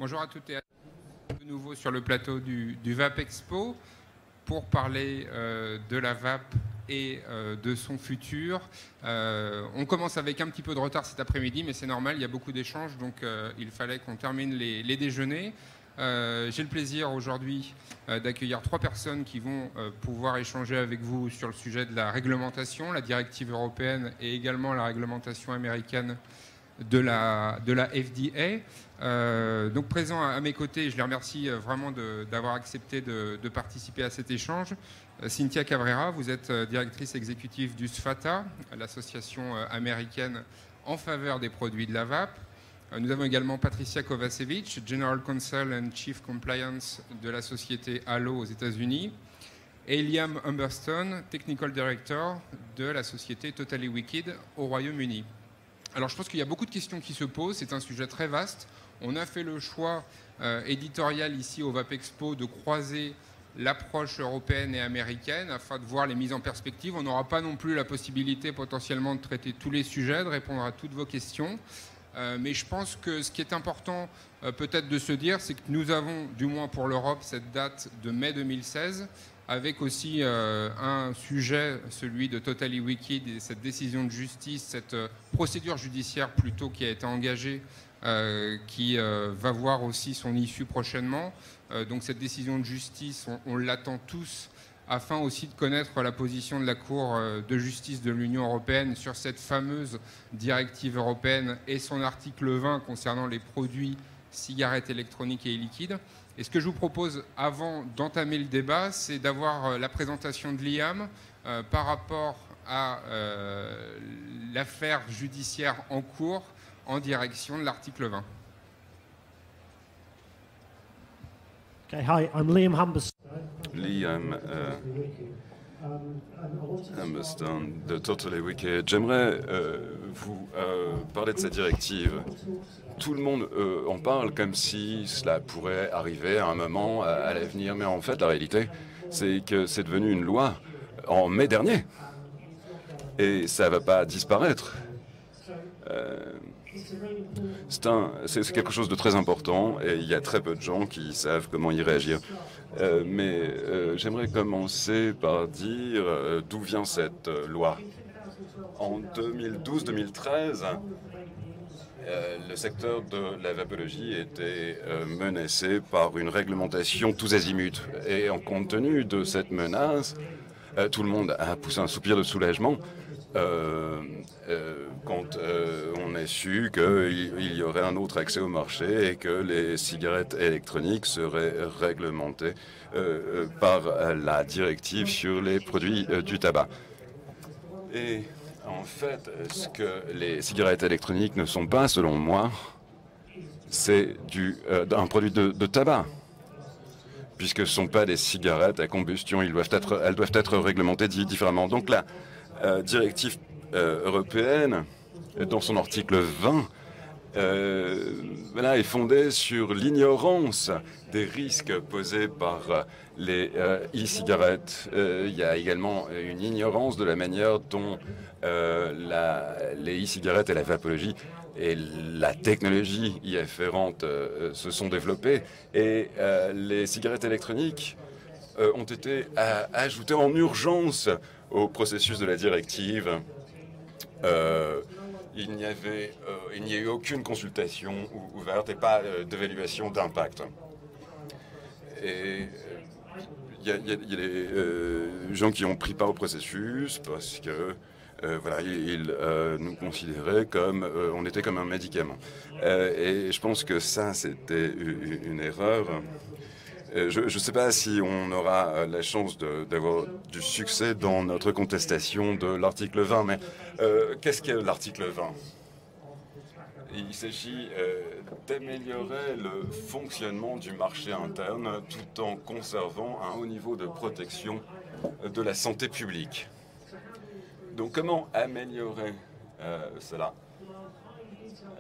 Bonjour à toutes et à tous, de nouveau sur le plateau du VAP Expo pour parler de la VAP et de son futur. On commence avec un petit peu de retard cet après-midi, mais c'est normal, il y a beaucoup d'échanges, donc il fallait qu'on termine les déjeuners. J'ai le plaisir aujourd'hui d'accueillir 3 personnes qui vont pouvoir échanger avec vous sur le sujet de la réglementation, la directive européenne et également la réglementation américaine de la FDA. Donc présent à mes côtés, je les remercie vraiment d'avoir accepté de participer à cet échange. Cynthia Cabrera, vous êtes directrice exécutive du SFATA, l'association américaine en faveur des produits de la VAP. Nous avons également Patricia Kovacevic, General Counsel and Chief Compliance de la société Halo aux États-Unis, et Liam Humberstone, Technical Director de la société Totally Wicked au Royaume-Uni. Alors je pense qu'il y a beaucoup de questions qui se posent, c'est un sujet très vaste. On a fait le choix éditorial ici au VAP Expo de croiser l'approche européenne et américaine afin de voir les mises en perspective. On n'aura pas non plus la possibilité potentiellement de traiter tous les sujets, de répondre à toutes vos questions. Mais je pense que ce qui est important peut-être de se dire, c'est que nous avons, du moins pour l'Europe, cette date de mai 2016, avec aussi un sujet, celui de Totally Wicked et cette décision de justice, cette procédure judiciaire plutôt qui a été engagée, qui va voir aussi son issue prochainement. Donc cette décision de justice, on l'attend tous, afin aussi de connaître la position de la Cour de justice de l'Union européenne sur cette fameuse directive européenne et son article 20 concernant les produits cigarettes électroniques et liquides. Et ce que je vous propose, avant d'entamer le débat, c'est d'avoir la présentation de Liam par rapport à l'affaire judiciaire en cours en direction de l'article 20. Okay, hi, I'm Liam Humberstone. Liam Humberstone de Totally Wicked. J'aimerais vous parler de cette directive. Tout le monde en parle comme si cela pourrait arriver à un moment à l'avenir, mais en fait, la réalité, c'est que c'est devenu une loi en mai dernier. Et ça ne va pas disparaître. C'est quelque chose de très important et il y a très peu de gens qui savent comment y réagir. Mais j'aimerais commencer par dire d'où vient cette loi. En 2012-2013, le secteur de la vapologie était menacé par une réglementation tous azimuts. Et en compte tenu de cette menace, tout le monde a poussé un soupir de soulagement quand on a su qu'il y aurait un autre accès au marché et que les cigarettes électroniques seraient réglementées par la directive sur les produits du tabac. Et en fait, ce que les cigarettes électroniques ne sont pas, selon moi, c'est un produit de tabac. Puisque ce ne sont pas des cigarettes à combustion, elles doivent être réglementées différemment. Donc la directive européenne, dans son article 20, est fondée sur l'ignorance des risques posés par les e-cigarettes. Il y a également une ignorance de la manière dont les e-cigarettes et la vapologie et la technologie y afférente se sont développées. Et les cigarettes électronique ont été ajoutées en urgence au processus de la directive. Il n'y a eu aucune consultation ouverte et pas d'évaluation d'impact. Et il y a des gens qui ont pris part au processus parce que ils nous considéraient comme on était comme un médicament. Et je pense que ça, c'était une erreur. Je ne sais pas si on aura la chance d'avoir du succès dans notre contestation de l'article 20, mais qu'est-ce qu'est l'article 20 ? Il s'agit d'améliorer le fonctionnement du marché interne tout en conservant un haut niveau de protection de la santé publique. Donc comment améliorer cela ?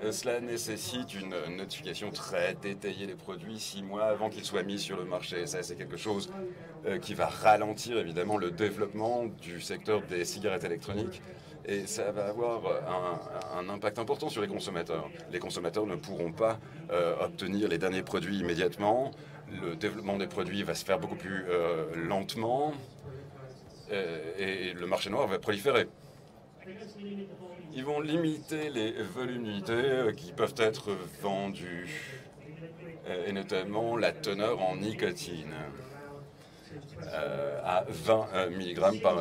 Cela nécessite une notification très détaillée des produits 6 mois avant qu'ils soient mis sur le marché. Ça, c'est quelque chose qui va ralentir évidemment le développement du secteur des cigarettes électroniques Et ça va avoir un impact important sur les consommateurs. Les consommateurs ne pourront pas obtenir les derniers produits immédiatement. Le développement des produits va se faire beaucoup plus lentement. Et le marché noir va proliférer. Ils vont limiter les volumes d'unités qui peuvent être vendus, et notamment la teneur en nicotine, à 20 mg par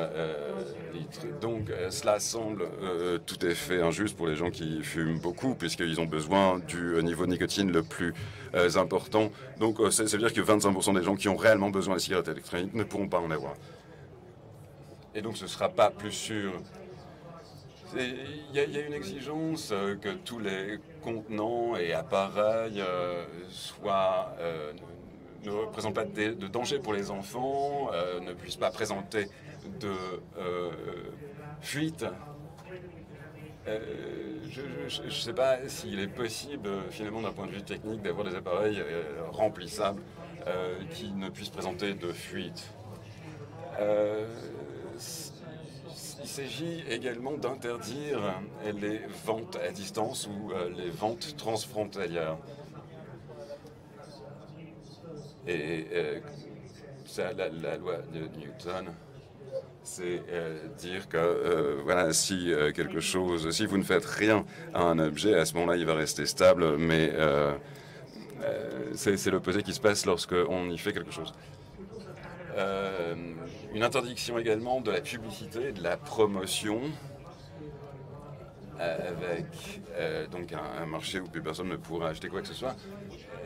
litre. Donc cela semble tout à fait injuste pour les gens qui fument beaucoup, puisqu'ils ont besoin du niveau de nicotine le plus important. Donc ça veut dire que 25% des gens qui ont réellement besoin de cigarettes électroniques ne pourront pas en avoir. Et donc ce ne sera pas plus sûr. Il y a une exigence que tous les contenants et appareils ne représentent pas de danger pour les enfants, ne puissent pas présenter de fuite. Je ne sais pas s'il est possible, finalement, d'un point de vue technique, d'avoir des appareils remplissables qui ne puissent présenter de fuite. Il s'agit également d'interdire les ventes à distance ou les ventes transfrontalières. Et ça, la loi de Newton, c'est dire que voilà, si si vous ne faites rien à un objet, à ce moment-là, il va rester stable, mais c'est l'opposé qui se passe lorsqu'on y fait quelque chose. Une interdiction également de la publicité et de la promotion avec donc un marché où plus personne ne pourra acheter quoi que ce soit.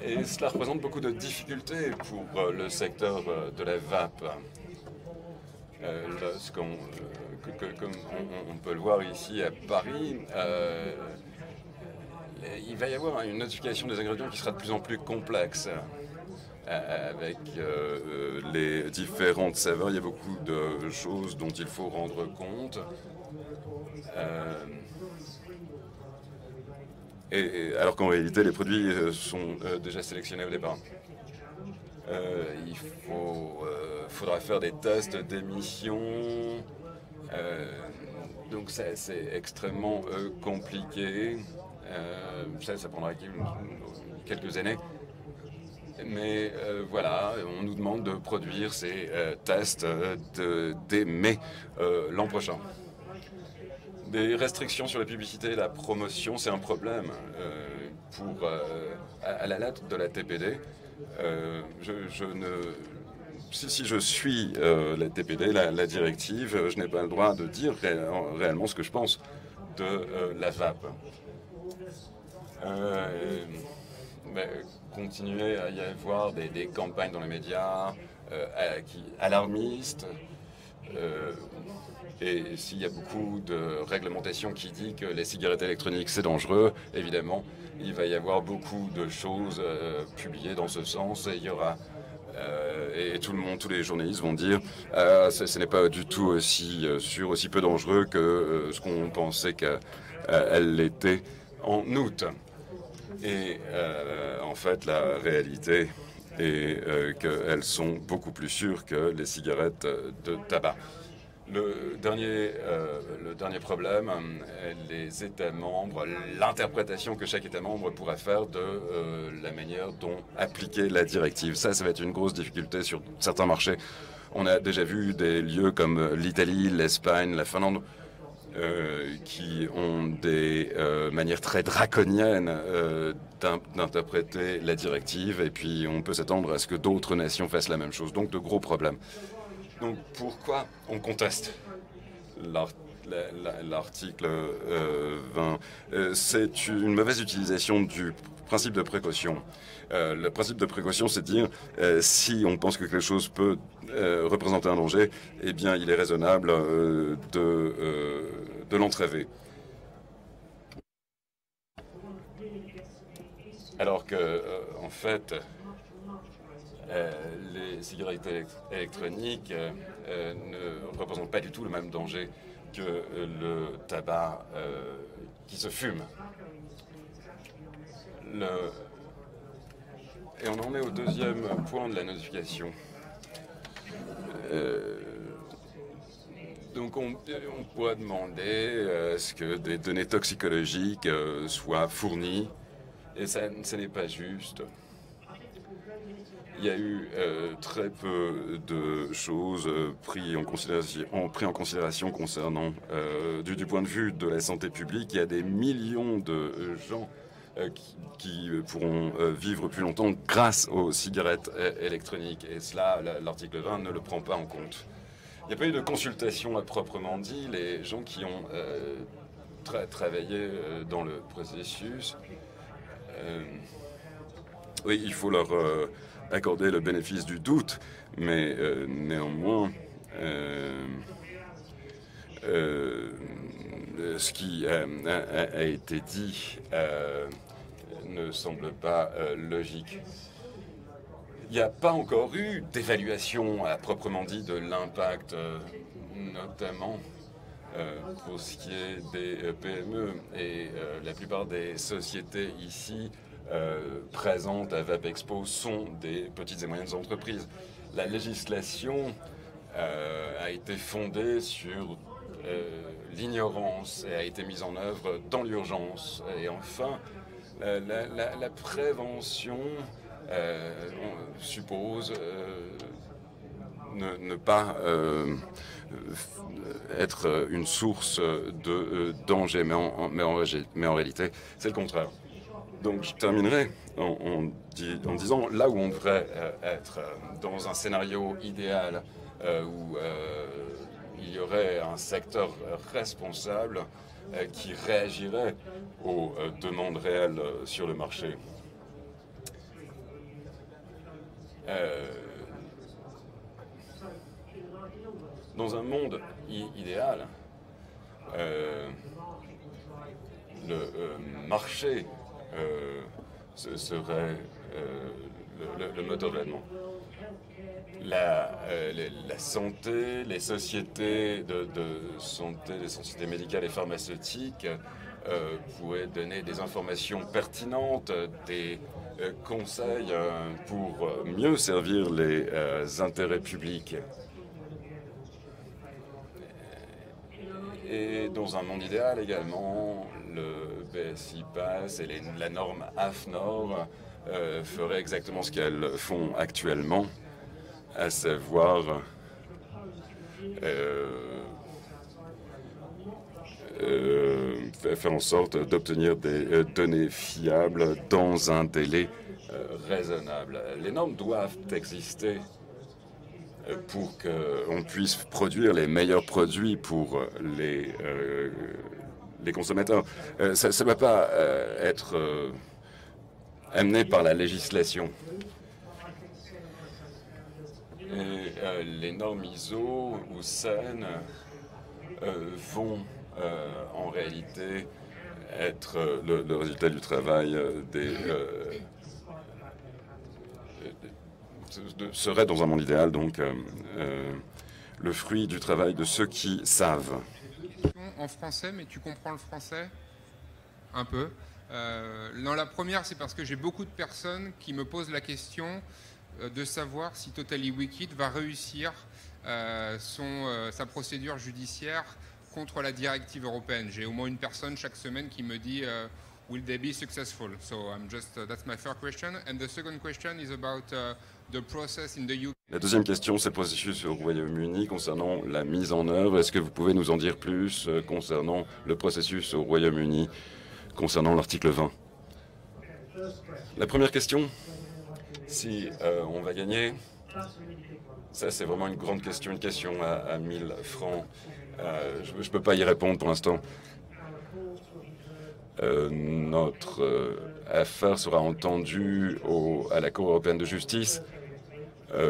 Et cela représente beaucoup de difficultés pour le secteur de la vape. Comme on peut le voir ici à Paris, il va y avoir une notification des ingrédients qui sera de plus en plus complexe. Avec les différentes saveurs, il y a beaucoup de choses dont il faut rendre compte. Alors qu'en réalité, les produits sont déjà sélectionnés au départ. Il faudra faire des tests d'émission. Donc c'est extrêmement compliqué. Ça prendra quelques années. Mais voilà, on nous demande de produire ces tests dès mai l'an prochain. Des restrictions sur la publicité et la promotion, c'est un problème. À la lettre de la TPD, si je suis la TPD, la directive, je n'ai pas le droit de dire réellement ce que je pense de la vape. Mais continuer à y avoir des campagnes dans les médias alarmistes. Et s'il y a beaucoup de réglementation qui dit que les cigarettes électroniques c'est dangereux, évidemment, il va y avoir beaucoup de choses publiées dans ce sens. Et il y aura et tout le monde, tous les journalistes vont dire ce n'est pas du tout aussi sûr, aussi peu dangereux que ce qu'on pensait qu'elle l'était en août. Et en fait, la réalité est qu'elles sont beaucoup plus sûres que les cigarettes de tabac. Le dernier problème, les États membres, l'interprétation que chaque État membre pourra faire de la manière dont appliquer la directive. Ça va être une grosse difficulté sur certains marchés. On a déjà vu des lieux comme l'Italie, l'Espagne, la Finlande, qui ont des manières très draconiennes d'interpréter la directive, et puis on peut s'attendre à ce que d'autres nations fassent la même chose. Donc de gros problèmes. Donc pourquoi on conteste l'article 20 C'est une mauvaise utilisation du principe de précaution. Le principe de précaution, c'est de dire si on pense que quelque chose peut représenter un danger, eh bien il est raisonnable de l'entraver. Alors que, en fait, les cigarettes électroniques ne représentent pas du tout le même danger que le tabac qui se fume. Et on en est au deuxième point de la notification. Donc Donc on pourrait demander à ce que des données toxicologiques soient fournies, et ça n'est pas juste. Il y a eu très peu de choses pris en considération concernant, du point de vue de la santé publique. Il y a des millions de gens qui pourront vivre plus longtemps grâce aux cigarettes électroniques. Et cela, l'article 20 ne le prend pas en compte. Il n'y a pas eu de consultation à proprement dit. Les gens qui ont travaillé dans le processus, oui, il faut leur accorder le bénéfice du doute, mais néanmoins, ce qui a été dit ne semble pas logique. Il n'y a pas encore eu d'évaluation à proprement dit de l'impact, notamment pour ce qui est des PME, et la plupart des sociétés ici présentes à VapExpo sont des petites et moyennes entreprises. La législation a été fondée sur l'ignorance et a été mise en œuvre dans l'urgence. Et enfin, la prévention suppose ne pas être une source de danger, mais en réalité, c'est le contraire. Donc je terminerai en disant là où on devrait être, dans un scénario idéal où il y aurait un secteur responsable qui réagirait aux demandes réelles sur le marché. Dans un monde idéal, le marché serait le moteur de l'événement. La santé, les sociétés de santé, les sociétés médicales et pharmaceutiques pourraient donner des informations pertinentes, des conseils pour mieux servir les intérêts publics. Et dans un monde idéal également, le BSI Pass et la norme AFNOR feraient exactement ce qu'elles font actuellement, à savoir faire en sorte d'obtenir des données fiables dans un délai raisonnable. Les normes doivent exister pour qu'on puisse produire les meilleurs produits pour les consommateurs. Ça ne va pas être amené par la législation. Et les normes ISO ou SEN vont en réalité être le résultat du travail serait dans un monde idéal, donc le fruit du travail de ceux qui savent. En français, mais tu comprends le français un peu. Dans la première, c'est parce que j'ai beaucoup de personnes qui me posent la question de savoir si Totally Wicked va réussir sa procédure judiciaire contre la directive européenne. J'ai au moins une personne chaque semaine qui me dit will they be successful? So that's my first question. And the second question is about the process in the UK. La deuxième question, c'est le processus au Royaume-Uni concernant la mise en œuvre. Est-ce que vous pouvez nous en dire plus concernant le processus au Royaume-Uni, concernant l'article 20? La première question, si on va gagner, ça c'est vraiment une grande question, une question à 1000 francs. Je ne peux pas y répondre pour l'instant. Notre affaire sera entendue à la Cour européenne de justice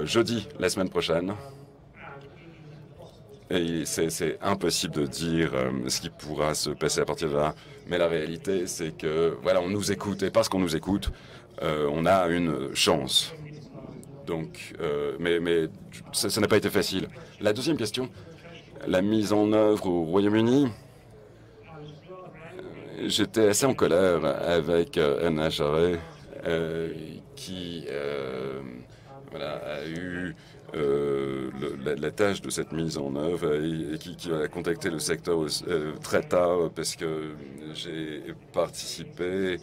jeudi, la semaine prochaine. Et c'est impossible de dire ce qui pourra se passer à partir de là. Mais la réalité, c'est que voilà, on nous écoute. Et parce qu'on nous écoute, on a une chance. Donc, mais ça n'a pas été facile. La deuxième question, la mise en œuvre au Royaume-Uni. J'étais assez en colère avec NHRA qui a eu la tâche de cette mise en œuvre et qui a contacté le secteur très tard parce que j'ai participé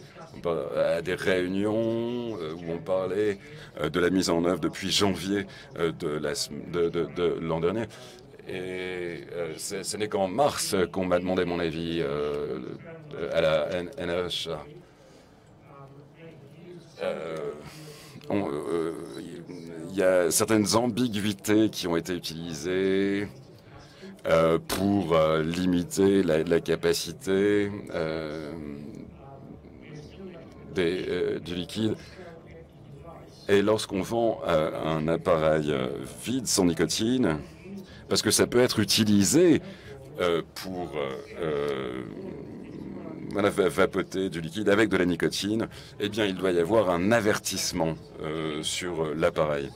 à des réunions où on parlait de la mise en œuvre depuis janvier de l'an dernier. Et ce n'est qu'en mars qu'on m'a demandé mon avis à la NRHA. Il y a certaines ambiguïtés qui ont été utilisées pour limiter la capacité du liquide. Et lorsqu'on vend un appareil vide sans nicotine, parce que ça peut être utilisé pour vapoter du liquide avec de la nicotine, eh bien, il doit y avoir un avertissement sur l'appareil.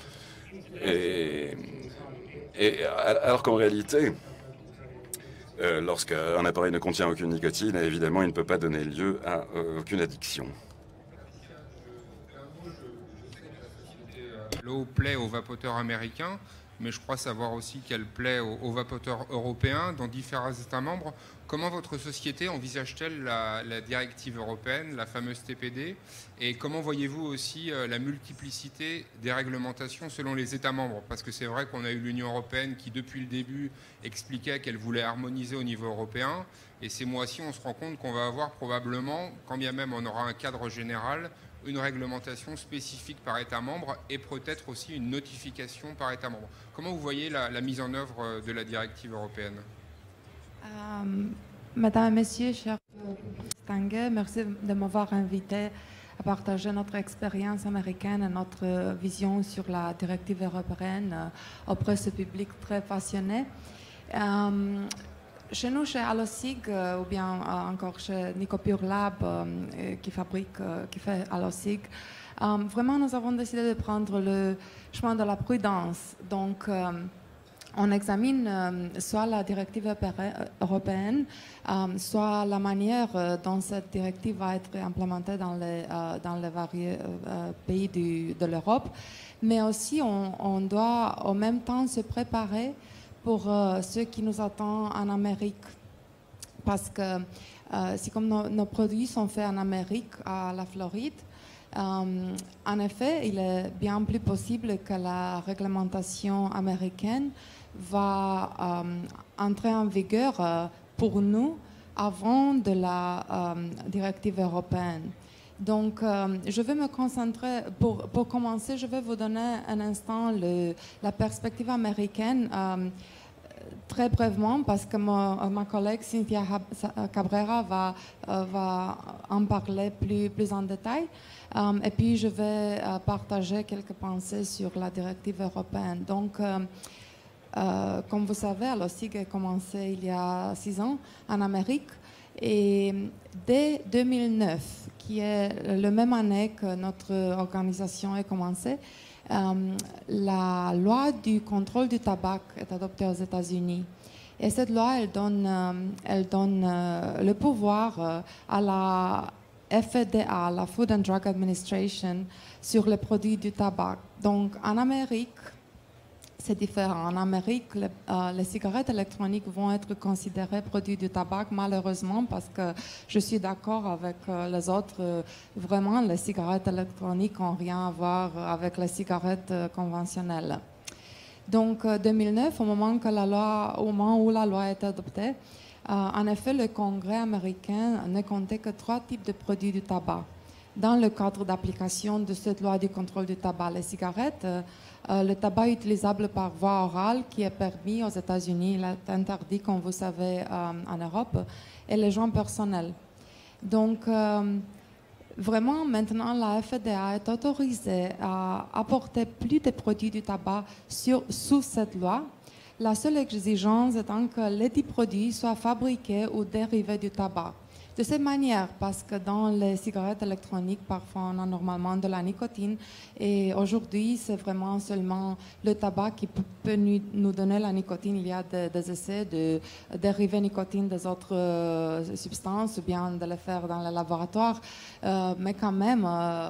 Alors qu'en réalité, lorsqu'un appareil ne contient aucune nicotine, évidemment, il ne peut pas donner lieu à aucune addiction. L'eau plaît aux vapoteurs américains, mais je crois savoir aussi qu'elle plaît aux vapoteurs européens dans différents États membres. Comment votre société envisage-t-elle la directive européenne, la fameuse TPD, et comment voyez-vous aussi la multiplicité des réglementations selon les États membres? Parce que c'est vrai qu'on a eu l'Union européenne qui, depuis le début, expliquait qu'elle voulait harmoniser au niveau européen, et ces mois-ci, on se rend compte qu'on va avoir probablement, quand bien même on aura un cadre général, une réglementation spécifique par État membre et peut-être aussi une notification par État membre. Comment vous voyez la mise en œuvre de la directive européenne? Mesdames et Messieurs, chers distingués, merci de m'avoir invité à partager notre expérience américaine et notre vision sur la directive européenne auprès de ce public très passionné. Chez nous, chez Allosig, ou bien encore chez Nicopure Lab, qui fait Allosig, vraiment nous avons décidé de prendre le chemin de la prudence. Donc, on examine soit la directive européenne, soit la manière dont cette directive va être implémentée dans les variés pays de l'Europe, mais aussi on doit en même temps se préparer pour ce qui nous attend en Amérique. Parce que c'est comme nos produits sont faits en Amérique, à la Floride, en effet, il est bien plus possible que la réglementation américaine va entrer en vigueur pour nous avant de la directive européenne. Donc, je vais me concentrer, pour commencer, je vais vous donner un instant la perspective américaine très brièvement, parce que ma collègue Cynthia Cabrera va en parler plus en détail. Et puis, je vais partager quelques pensées sur la directive européenne. Donc, comme vous savez, Allosig a commencé il y a 6 ans en Amérique. Et dès 2009, qui est la même année que notre organisation a commencé, la loi du contrôle du tabac est adoptée aux États-Unis. Et cette loi, elle donne le pouvoir à la FDA, la Food and Drug Administration, sur les produits du tabac. Donc, en Amérique, c'est différent. En Amérique, les cigarettes électroniques vont être considérées produits du tabac, malheureusement, parce que je suis d'accord avec les autres. Vraiment, les cigarettes électroniques n'ont rien à voir avec les cigarettes conventionnelles. Donc, 2009, au moment où la loi a été adoptée, en effet, le Congrès américain ne comptait que 3 types de produits du tabac. Dans le cadre d'application de cette loi du contrôle du tabac, les cigarettes, le tabac utilisable par voie orale qui est permis aux États-Unis, il est interdit, comme vous savez, en Europe, et les joints personnels. Donc, vraiment, maintenant, la FDA est autorisée à apporter plus de produits du tabac sous cette loi. La seule exigence étant que les 10 produits soient fabriqués ou dérivés du tabac. De cette manière, parce que dans les cigarettes électroniques, parfois on a normalement de la nicotine, et aujourd'hui c'est vraiment seulement le tabac qui peut nous donner la nicotine. Il y a des essais de dériver nicotine des autres substances, ou bien de le faire dans le laboratoire, mais quand même,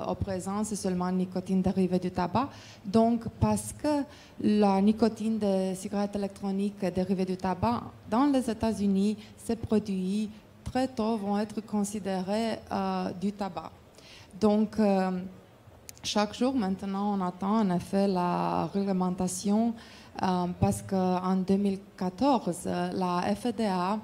au présent, c'est seulement nicotine dérivée du tabac. Donc, parce que la nicotine des cigarettes électroniques dérivée du tabac, dans les États-Unis, ces produits très tôt vont être considérés du tabac. Donc, chaque jour maintenant, on attend en effet la réglementation parce qu'en 2014, la FDA,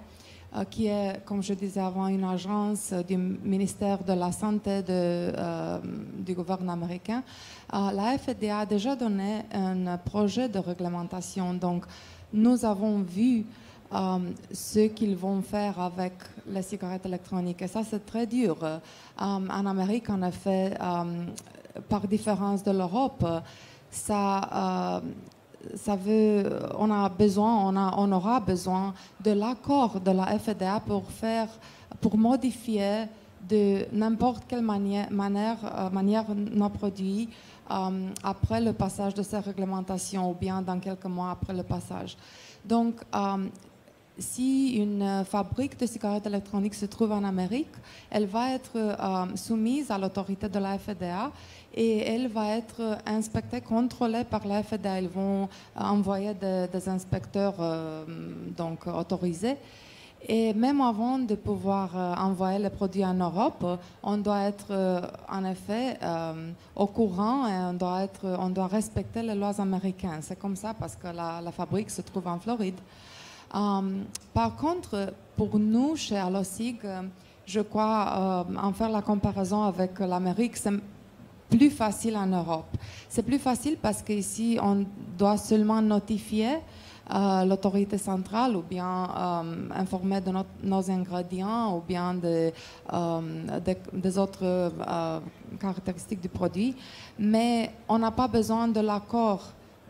qui est, comme je disais avant, une agence du ministère de la Santé du gouvernement américain, la FDA a déjà donné un projet de réglementation. Donc, nous avons vu ce qu'ils vont faire avec les cigarettes électroniques. Et ça, c'est très dur. En Amérique, en effet, par différence de l'Europe, on aura besoin de l'accord de la FDA pour modifier de n'importe quelle manière nos produits après le passage de ces réglementations ou bien dans quelques mois après le passage. Donc, si une fabrique de cigarettes électroniques se trouve en Amérique, elle va être soumise à l'autorité de la FDA et elle va être inspectée, contrôlée par la FDA. Ils vont envoyer des inspecteurs donc autorisés. Et même avant de pouvoir envoyer les produits en Europe, on doit être en effet au courant et on doit respecter les lois américaines. C'est comme ça parce que la fabrique se trouve en Floride. Par contre, pour nous, chez Allosig, je crois en faire la comparaison avec l'Amérique, c'est plus facile en Europe. C'est plus facile parce qu'ici, on doit seulement notifier l'autorité centrale ou bien informer de nos ingrédients ou bien des autres caractéristiques du produit. Mais on n'a pas besoin de l'accord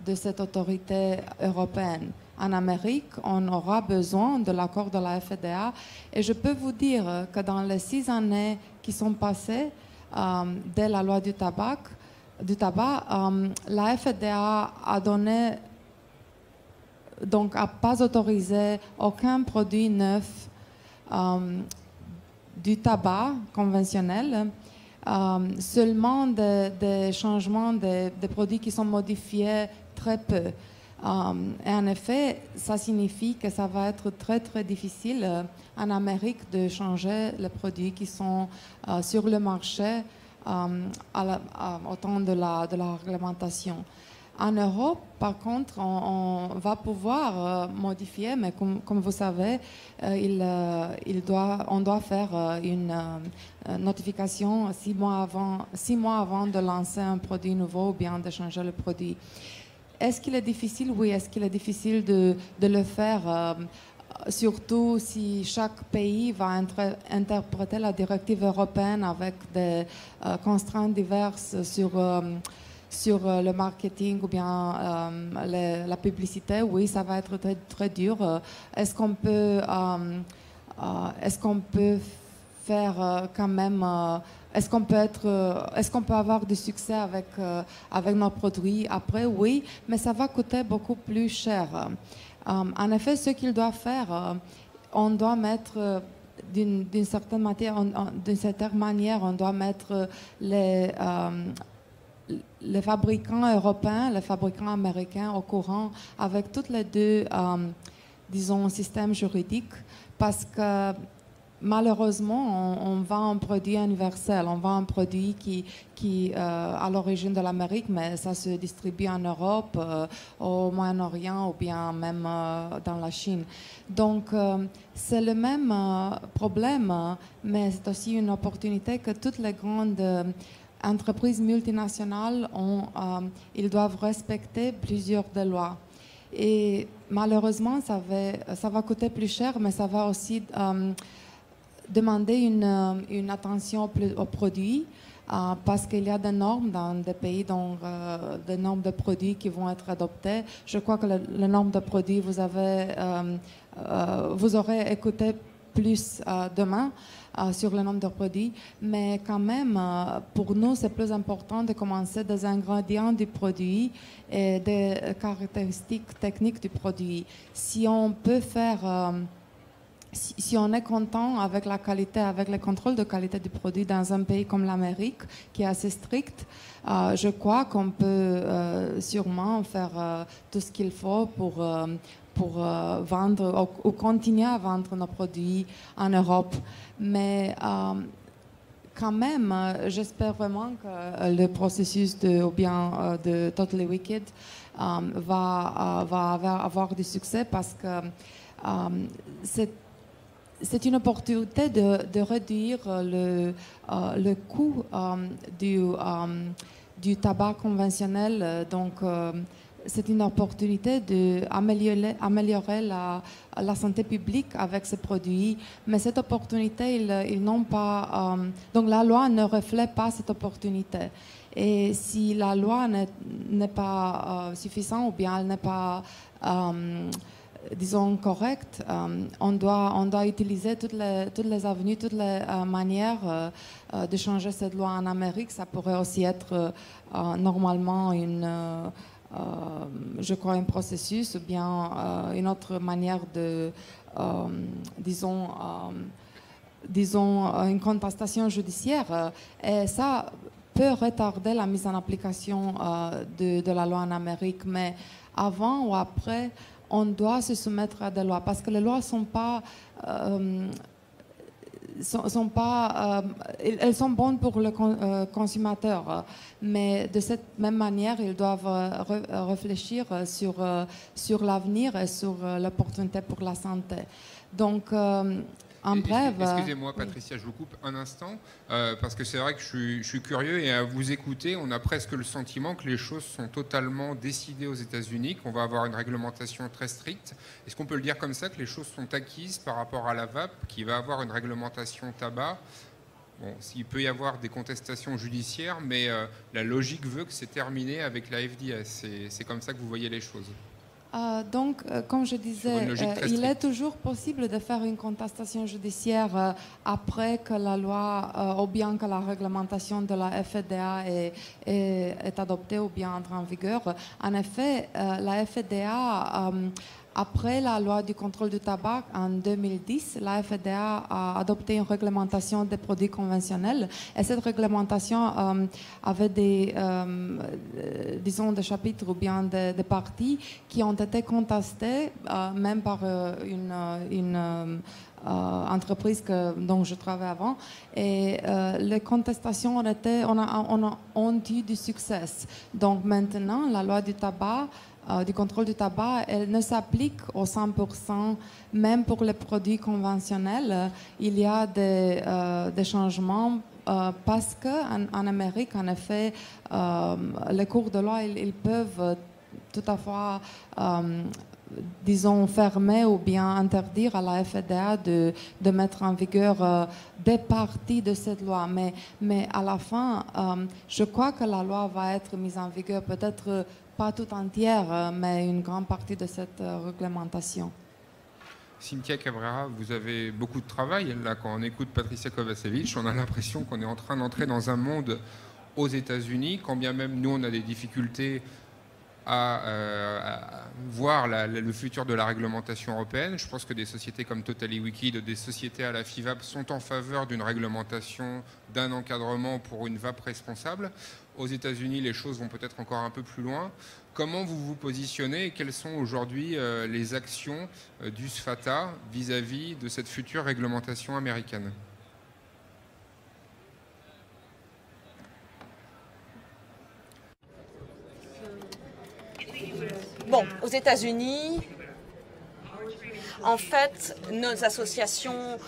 de cette autorité européenne. En Amérique, on aura besoin de l'accord de la FDA. Et je peux vous dire que dans les 6 années qui sont passées dès la loi du tabac, la FDA a donné, donc n'a pas autorisé aucun produit neuf du tabac conventionnel, seulement des changements de produits qui sont modifiés très peu. Et en effet, ça signifie que ça va être très très difficile en Amérique de changer les produits qui sont sur le marché au temps de la réglementation. En Europe, par contre, on va pouvoir modifier, mais comme vous savez, on doit faire une notification 6 mois avant de lancer un produit nouveau ou bien de changer le produit. Est-ce qu'il est difficile? Oui, est-ce qu'il est difficile de le faire? Surtout si chaque pays va interpréter la directive européenne avec des contraintes diverses sur le marketing ou bien la publicité. Oui, ça va être très, très dur. Est-ce qu'on peut faire quand même... Est-ce qu'on peut avoir du succès avec nos produits après? Oui, mais ça va coûter beaucoup plus cher. En effet, ce qu'il doit faire, on doit mettre d'une certaine manière, on doit mettre les fabricants européens, les fabricants américains au courant avec toutes les deux, disons, systèmes juridiques, parce que malheureusement, on vend un produit universel, on vend un produit qui à l'origine de l'Amérique, mais ça se distribue en Europe, au Moyen-Orient ou bien même dans la Chine. Donc, c'est le même problème, mais c'est aussi une opportunité que toutes les grandes entreprises multinationales ils doivent respecter plusieurs des lois. Et malheureusement, ça va coûter plus cher, mais ça va aussi demander une attention aux produits parce qu'il y a des normes dans des pays, donc des normes de produits qui vont être adoptées. Je crois que les normes de produits, vous aurez écouté plus demain. sur le nombre de produits, mais quand même, pour nous, c'est plus important de commencer des ingrédients du produit et des caractéristiques techniques du produit. Si on peut faire... Si on est content avec la qualité, avec le contrôle de qualité du produit dans un pays comme l'Amérique, qui est assez strict, je crois qu'on peut sûrement faire tout ce qu'il faut pour vendre ou continuer à vendre nos produits en Europe. Mais quand même, j'espère vraiment que le processus de Totally Wicked va avoir du succès parce que c'est une opportunité de réduire le coût du tabac conventionnel. Donc, c'est une opportunité d'améliorer la santé publique avec ces produits. Mais cette opportunité, ils n'ont pas... donc, la loi ne reflète pas cette opportunité. Et si la loi n'est pas suffisante ou bien elle n'est pas... disons correct, on doit utiliser toutes les avenues, toutes les manières de changer cette loi en Amérique. Ça pourrait aussi être normalement je crois, un processus ou bien une autre manière de, disons, une contestation judiciaire. Et ça peut retarder la mise en application de la loi en Amérique, mais avant ou après, on doit se soumettre à des lois parce que les lois elles sont bonnes pour le consommateur, mais de cette même manière, ils doivent réfléchir sur l'avenir et sur l'opportunité pour la santé. Donc, en bref... Excusez-moi, Patricia, je vous coupe un instant, parce que c'est vrai que je suis curieux et à vous écouter, on a presque le sentiment que les choses sont totalement décidées aux États-Unis, qu'on va avoir une réglementation très stricte. Est-ce qu'on peut le dire comme ça, que les choses sont acquises par rapport à la vape, qui va avoir une réglementation tabac? Bon, il peut y avoir des contestations judiciaires, mais la logique veut que c'est terminé avec la FDA. C'est comme ça que vous voyez les choses? Donc, comme je disais, il est toujours possible de faire une contestation judiciaire après que la loi ou bien que la réglementation de la FDA est adoptée ou bien entre en vigueur. En effet, la FDA, après la loi du contrôle du tabac en 2010, la FDA a adopté une réglementation des produits conventionnels et cette réglementation avait disons des chapitres ou bien des parties qui ont été contestées même par une entreprise dont je travaillais avant et les contestations ont eu du succès. Donc maintenant, la loi du tabac du contrôle du tabac, elle ne s'applique au 100%, même pour les produits conventionnels. Il y a des changements parce qu'en Amérique, en effet, les cours de loi, ils peuvent tout à fait, disons, fermer ou bien interdire à la FDA de mettre en vigueur des parties de cette loi. Mais à la fin, je crois que la loi va être mise en vigueur, peut-être pas tout entière, mais une grande partie de cette réglementation. Cynthia Cabrera, vous avez beaucoup de travail. Là, quand on écoute Patricia Kovacevic, on a l'impression qu'on est en train d'entrer dans un monde aux États-Unis, quand bien même nous, on a des difficultés à voir le futur de la réglementation européenne. Je pense que des sociétés comme Totally Wicked, des sociétés à la FIVAP sont en faveur d'une réglementation, d'un encadrement pour une vape responsable. Aux États-Unis, les choses vont peut-être encore un peu plus loin. Comment vous vous positionnez et quelles sont aujourd'hui les actions du SFATA vis-à-vis de cette future réglementation américaine ? Bon, aux États-Unis, en fait, nos associations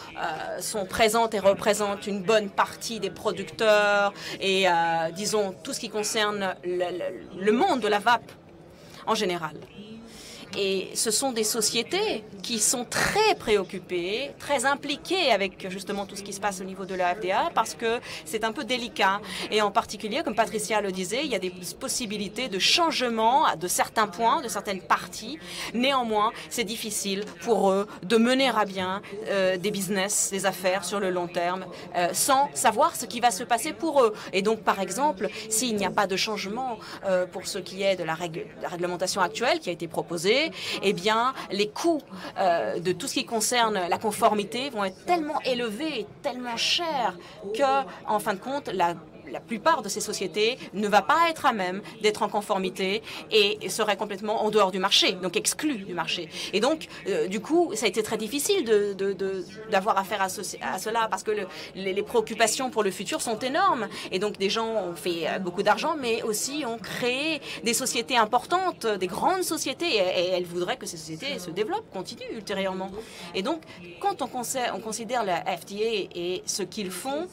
sont présentes et représentent une bonne partie des producteurs et, disons, tout ce qui concerne le monde de la vape en général. Et ce sont des sociétés qui sont très préoccupées, très impliquées avec justement tout ce qui se passe au niveau de la FDA parce que c'est un peu délicat. Et en particulier, comme Patricia le disait, il y a des possibilités de changement de certains points, de certaines parties. Néanmoins, c'est difficile pour eux de mener à bien des business, des affaires sur le long terme sans savoir ce qui va se passer pour eux. Et donc, par exemple, s'il n'y a pas de changement pour ce qui est de la réglementation actuelle qui a été proposée, eh bien, les coûts de tout ce qui concerne la conformité vont être tellement élevés, tellement chers que, en fin de compte, la plupart de ces sociétés ne va pas être à même d'être en conformité et serait complètement en dehors du marché, donc exclue du marché. Et donc, du coup, ça a été très difficile d'avoir affaire à cela parce que les préoccupations pour le futur sont énormes. Et donc, des gens ont fait beaucoup d'argent, mais aussi ont créé des sociétés importantes, des grandes sociétés, et elles voudraient que ces sociétés se développent, continuent ultérieurement. Et donc, quand on considère la FDA et ce qu'ils font,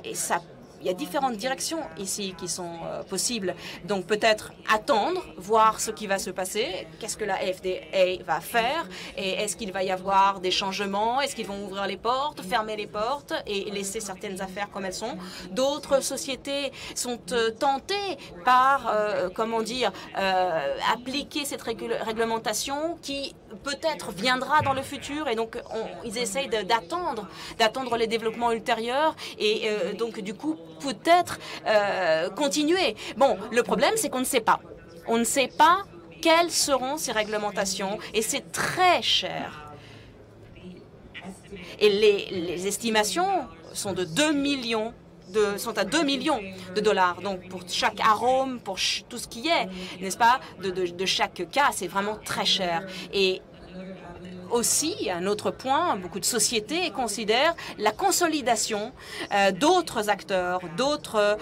et ça il y a différentes directions ici qui sont possibles. Donc peut-être attendre, voir ce qui va se passer, qu'est-ce que la FDA va faire, et est-ce qu'il va y avoir des changements, est-ce qu'ils vont ouvrir les portes, fermer les portes et laisser certaines affaires comme elles sont. D'autres sociétés sont tentées par, comment dire, appliquer cette réglementation qui peut-être viendra dans le futur, et donc ils essayent d'attendre les développements ultérieurs et donc du coup peut-être continuer. Bon, le problème c'est qu'on ne sait pas. On ne sait pas quelles seront ces réglementations et c'est très cher. Et les estimations sont de 2 millions sont à 2 millions de dollars. Donc pour chaque arôme, pour tout ce qui est, n'est-ce pas, de chaque cas, c'est vraiment très cher. Et aussi, un autre point, beaucoup de sociétés considèrent la consolidation d'autres acteurs, d'autres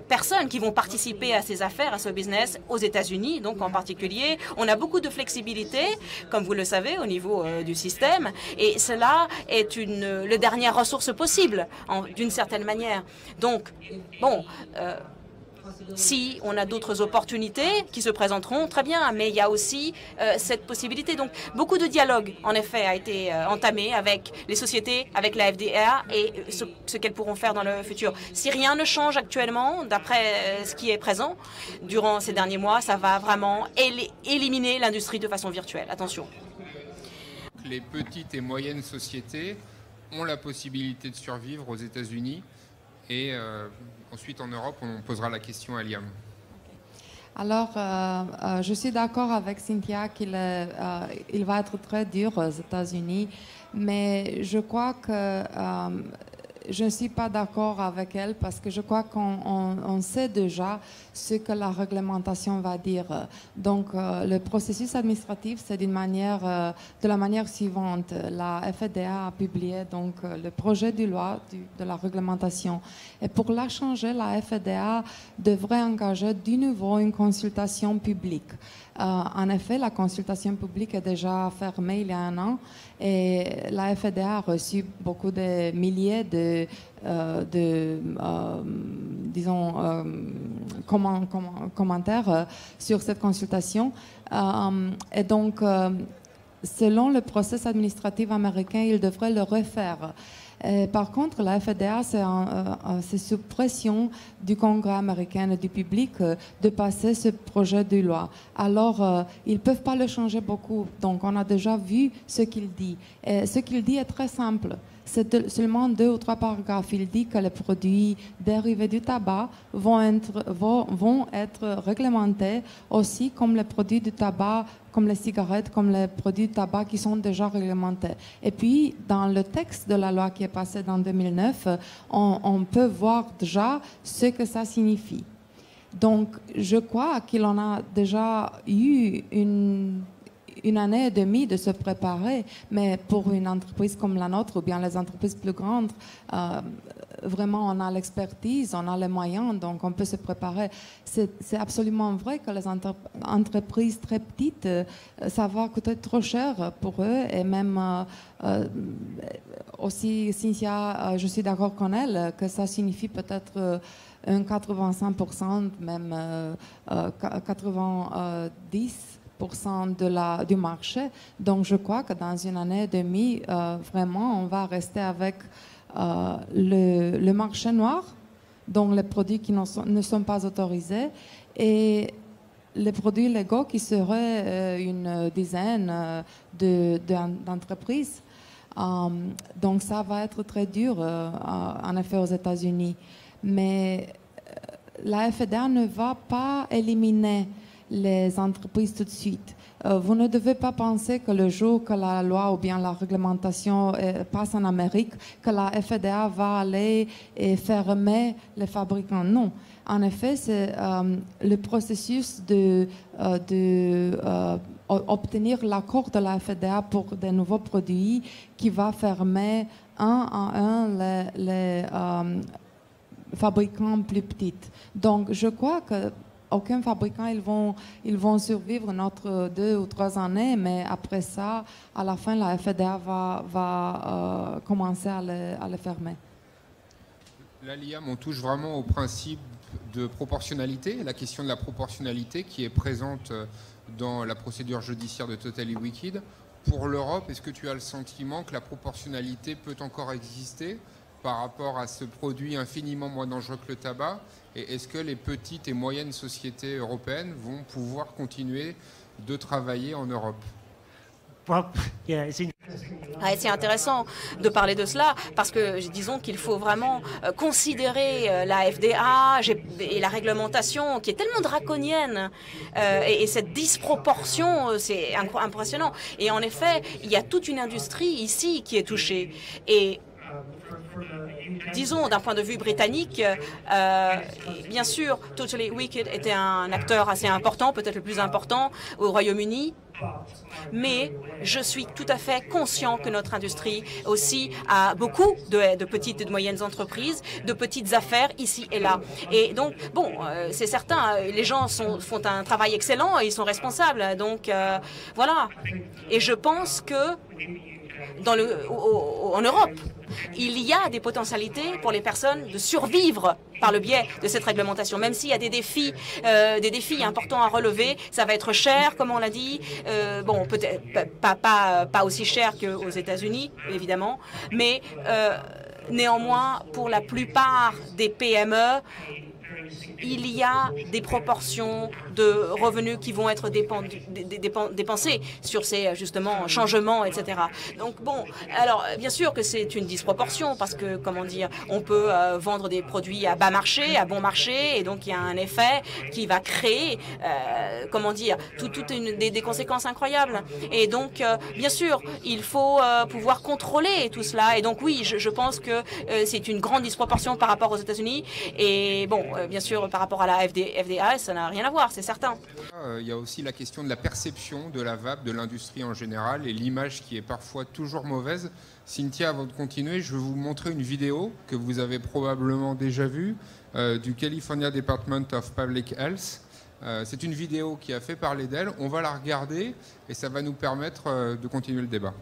personnes qui vont participer à ces affaires, à ce business aux États-Unis. Donc en particulier, on a beaucoup de flexibilité, comme vous le savez, au niveau du système. Et cela est la dernière ressource possible, d'une certaine manière. Donc, bon... si on a d'autres opportunités qui se présenteront, très bien, mais il y a aussi cette possibilité. Donc, beaucoup de dialogue, en effet, a été entamé avec les sociétés, avec la FDA et ce qu'elles pourront faire dans le futur. Si rien ne change actuellement, d'après ce qui est présent, durant ces derniers mois, ça va vraiment éliminer l'industrie de façon virtuelle. Attention. Les petites et moyennes sociétés ont la possibilité de survivre aux États-Unis et ensuite, en Europe, on posera la question à Liam. Alors, je suis d'accord avec Cynthia qu'il il va être très dur aux États-Unis, mais je crois que je ne suis pas d'accord avec elle parce que je crois qu'on sait déjà ce que la réglementation va dire. Donc, le processus administratif, c'est de la manière suivante. La FDA a publié donc le projet de loi de la réglementation. Et pour la changer, la FDA devrait engager de nouveau une consultation publique. En effet, la consultation publique est déjà fermée il y a 1 an et la FDA a reçu beaucoup de milliers de commentaires sur cette consultation. Et donc, selon le processus administratif américain, il devrait le refaire. Par contre, la FDA, c'est sous pression du Congrès américain et du public de passer ce projet de loi. Alors, ils ne peuvent pas le changer beaucoup. Donc, on a déjà vu ce qu'il dit. Et ce qu'il dit est très simple. C'est seulement 2 ou 3 paragraphes. Il dit que les produits dérivés du tabac vont être réglementés aussi comme les produits du tabac, comme les cigarettes, comme les produits de tabac qui sont déjà réglementés. Et puis, dans le texte de la loi qui est passée en 2009, on peut voir déjà ce que ça signifie. Donc, je crois qu'il en a déjà eu une année et demie de se préparer, mais pour une entreprise comme la nôtre ou bien les entreprises plus grandes, vraiment on a l'expertise, on a les moyens, donc on peut se préparer. C'est absolument vrai que les entreprises très petites, ça va coûter trop cher pour eux et même aussi, Cynthia, je suis d'accord avec elle, que ça signifie peut-être un 85%, même 90%. 50% du marché. Donc je crois que dans une année et demie, vraiment, on va rester avec le marché noir, donc les produits qui ne sont pas autorisés, et les produits légaux qui seraient une dizaine d'entreprises. Donc ça va être très dur, en effet, aux États-Unis. Mais la FDA ne va pas éliminer les entreprises tout de suite. Vous ne devez pas penser que le jour que la loi ou bien la réglementation passe en Amérique, que la FDA va aller et fermer les fabricants. Non. En effet, c'est le processus d'obtenir l'accord de la FDA pour des nouveaux produits qui va fermer un à un les fabricants plus petits. Donc, je crois que aucun fabricant, ils vont survivre notre 2 ou 3 années, mais après ça, à la fin, la FDA va commencer à les fermer. Là, Liam, on touche vraiment au principe de proportionnalité, la question de la proportionnalité qui est présente dans la procédure judiciaire de Totally Wicked. Pour l'Europe, est-ce que tu as le sentiment que la proportionnalité peut encore exister par rapport à ce produit infiniment moins dangereux que le tabac? Et est-ce que les petites et moyennes sociétés européennes vont pouvoir continuer de travailler en Europe? Well, yeah, it's interesting. C'est intéressant de parler de cela parce que disons qu'il faut vraiment considérer la FDA et la réglementation qui est tellement draconienne et cette disproportion, c'est impressionnant. Et en effet, il y a toute une industrie ici qui est touchée. Et disons, d'un point de vue britannique, bien sûr, Totally Wicked était un acteur assez important, peut-être le plus important au Royaume-Uni. Mais je suis tout à fait conscient que notre industrie aussi a beaucoup de petites et de moyennes entreprises, de petites affaires ici et là. Et donc, bon, c'est certain, les gens font un travail excellent et ils sont responsables. Donc, voilà. Et je pense que en Europe, il y a des potentialités pour les personnes de survivre par le biais de cette réglementation. Même s'il y a des défis importants à relever, ça va être cher, comme on l'a dit. Bon, peut-être pas aussi cher qu'aux États-Unis, évidemment, mais néanmoins, pour la plupart des PME, il y a des proportions de revenus qui vont être dépensés sur ces, justement, changements, etc. Donc, bon, alors, bien sûr que c'est une disproportion parce que, comment dire, on peut vendre des produits à bas marché, à bon marché, et donc il y a un effet qui va créer, comment dire, des conséquences incroyables. Et donc, bien sûr, il faut pouvoir contrôler tout cela. Et donc, oui, je pense que c'est une grande disproportion par rapport aux États-Unis. Et, bon, bien sûr, par rapport à la FDA, ça n'a rien à voir, c'est certain. Il y a aussi la question de la perception de la vape, de l'industrie en général, et l'image qui est parfois toujours mauvaise. Cynthia, avant de continuer, je vais vous montrer une vidéo que vous avez probablement déjà vue du California Department of Public Health. C'est une vidéo qui a fait parler d'elle. On va la regarder et ça va nous permettre de continuer le débat.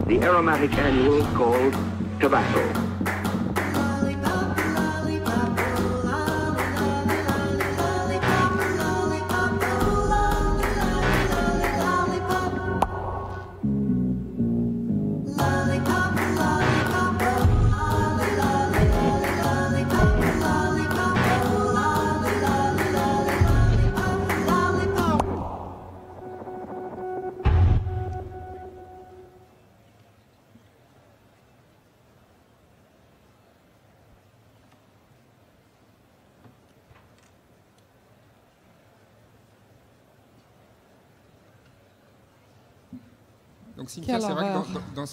The aromatic annual called tobacco. Donc Cynthia, c'est vrai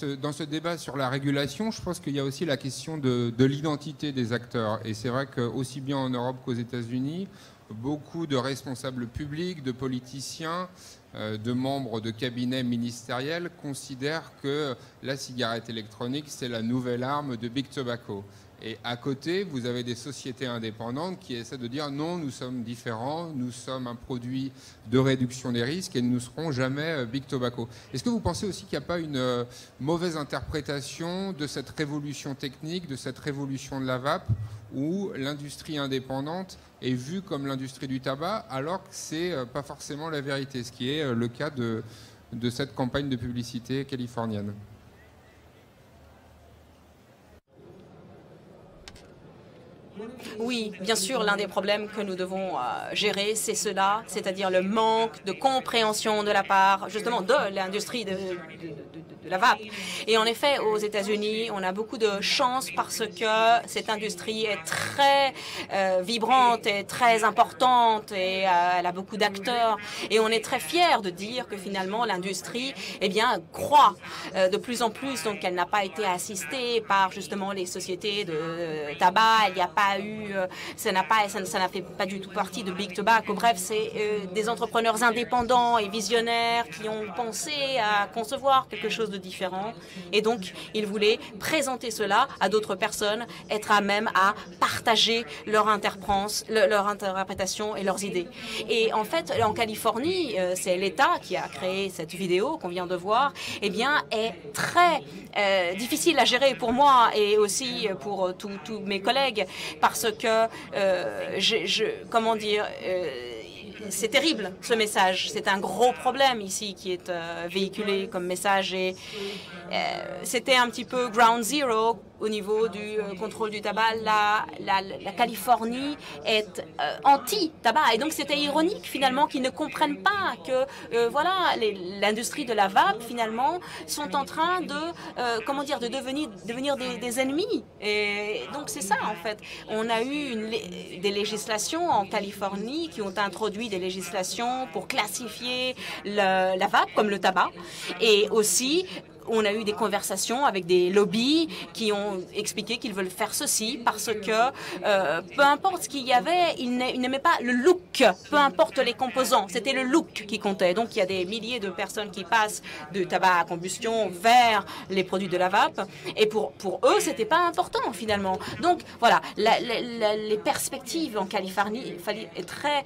que dans ce débat sur la régulation, je pense qu'il y a aussi la question de l'identité des acteurs. Et c'est vrai qu'aussi bien en Europe qu'aux États-Unis, beaucoup de responsables publics, de politiciens, de membres de cabinets ministériels considèrent que la cigarette électronique, c'est la nouvelle arme de Big Tobacco. Et à côté, vous avez des sociétés indépendantes qui essaient de dire non, nous sommes différents, nous sommes un produit de réduction des risques et nous ne serons jamais Big Tobacco. Est-ce que vous pensez aussi qu'il n'y a pas une mauvaise interprétation de cette révolution technique, de cette révolution de la vape, où l'industrie indépendante est vue comme l'industrie du tabac, alors que ce n'est pas forcément la vérité, ce qui est le cas de cette campagne de publicité californienne? Oui, bien sûr, l'un des problèmes que nous devons gérer, c'est cela, c'est-à-dire le manque de compréhension de la part, justement, de l'industrie de la vape. Et en effet, aux États-Unis, on a beaucoup de chance parce que cette industrie est très vibrante et très importante et elle a beaucoup d'acteurs. Et on est très fiers de dire que finalement, l'industrie, eh bien, croît de plus en plus. Donc, elle n'a pas été assistée par justement les sociétés de tabac. Il n'y a pas eu, ça n'a fait pas du tout partie de Big Tobacco. Bref, c'est des entrepreneurs indépendants et visionnaires qui ont pensé à concevoir quelque chose de différent. Et donc, ils voulaient présenter cela à d'autres personnes, être à même à partager leur interprétation et leurs idées. Et en fait, en Californie, c'est l'État qui a créé cette vidéo qu'on vient de voir, eh bien, est très difficile à gérer pour moi et aussi pour tous mes collègues parce que, comment dire, c'est terrible ce message. C'est un gros problème ici qui est véhiculé comme message et c'était un petit peu ground zero au niveau du contrôle du tabac. La Californie est anti-tabac et donc c'était ironique finalement qu'ils ne comprennent pas que voilà, l'industrie de la vape finalement sont en train de comment dire, de devenir des ennemis. Et donc c'est ça en fait. On a eu des législations en Californie qui ont introduit des législations pour classifier la vape comme le tabac et aussi on a eu des conversations avec des lobbies qui ont expliqué qu'ils veulent faire ceci parce que peu importe ce qu'il y avait, ils n'aimaient pas le look, peu importe les composants, c'était le look qui comptait. Donc il y a des milliers de personnes qui passent de tabac à combustion vers les produits de la vape et pour eux, c'était pas important finalement. Donc voilà, les perspectives en Californie est très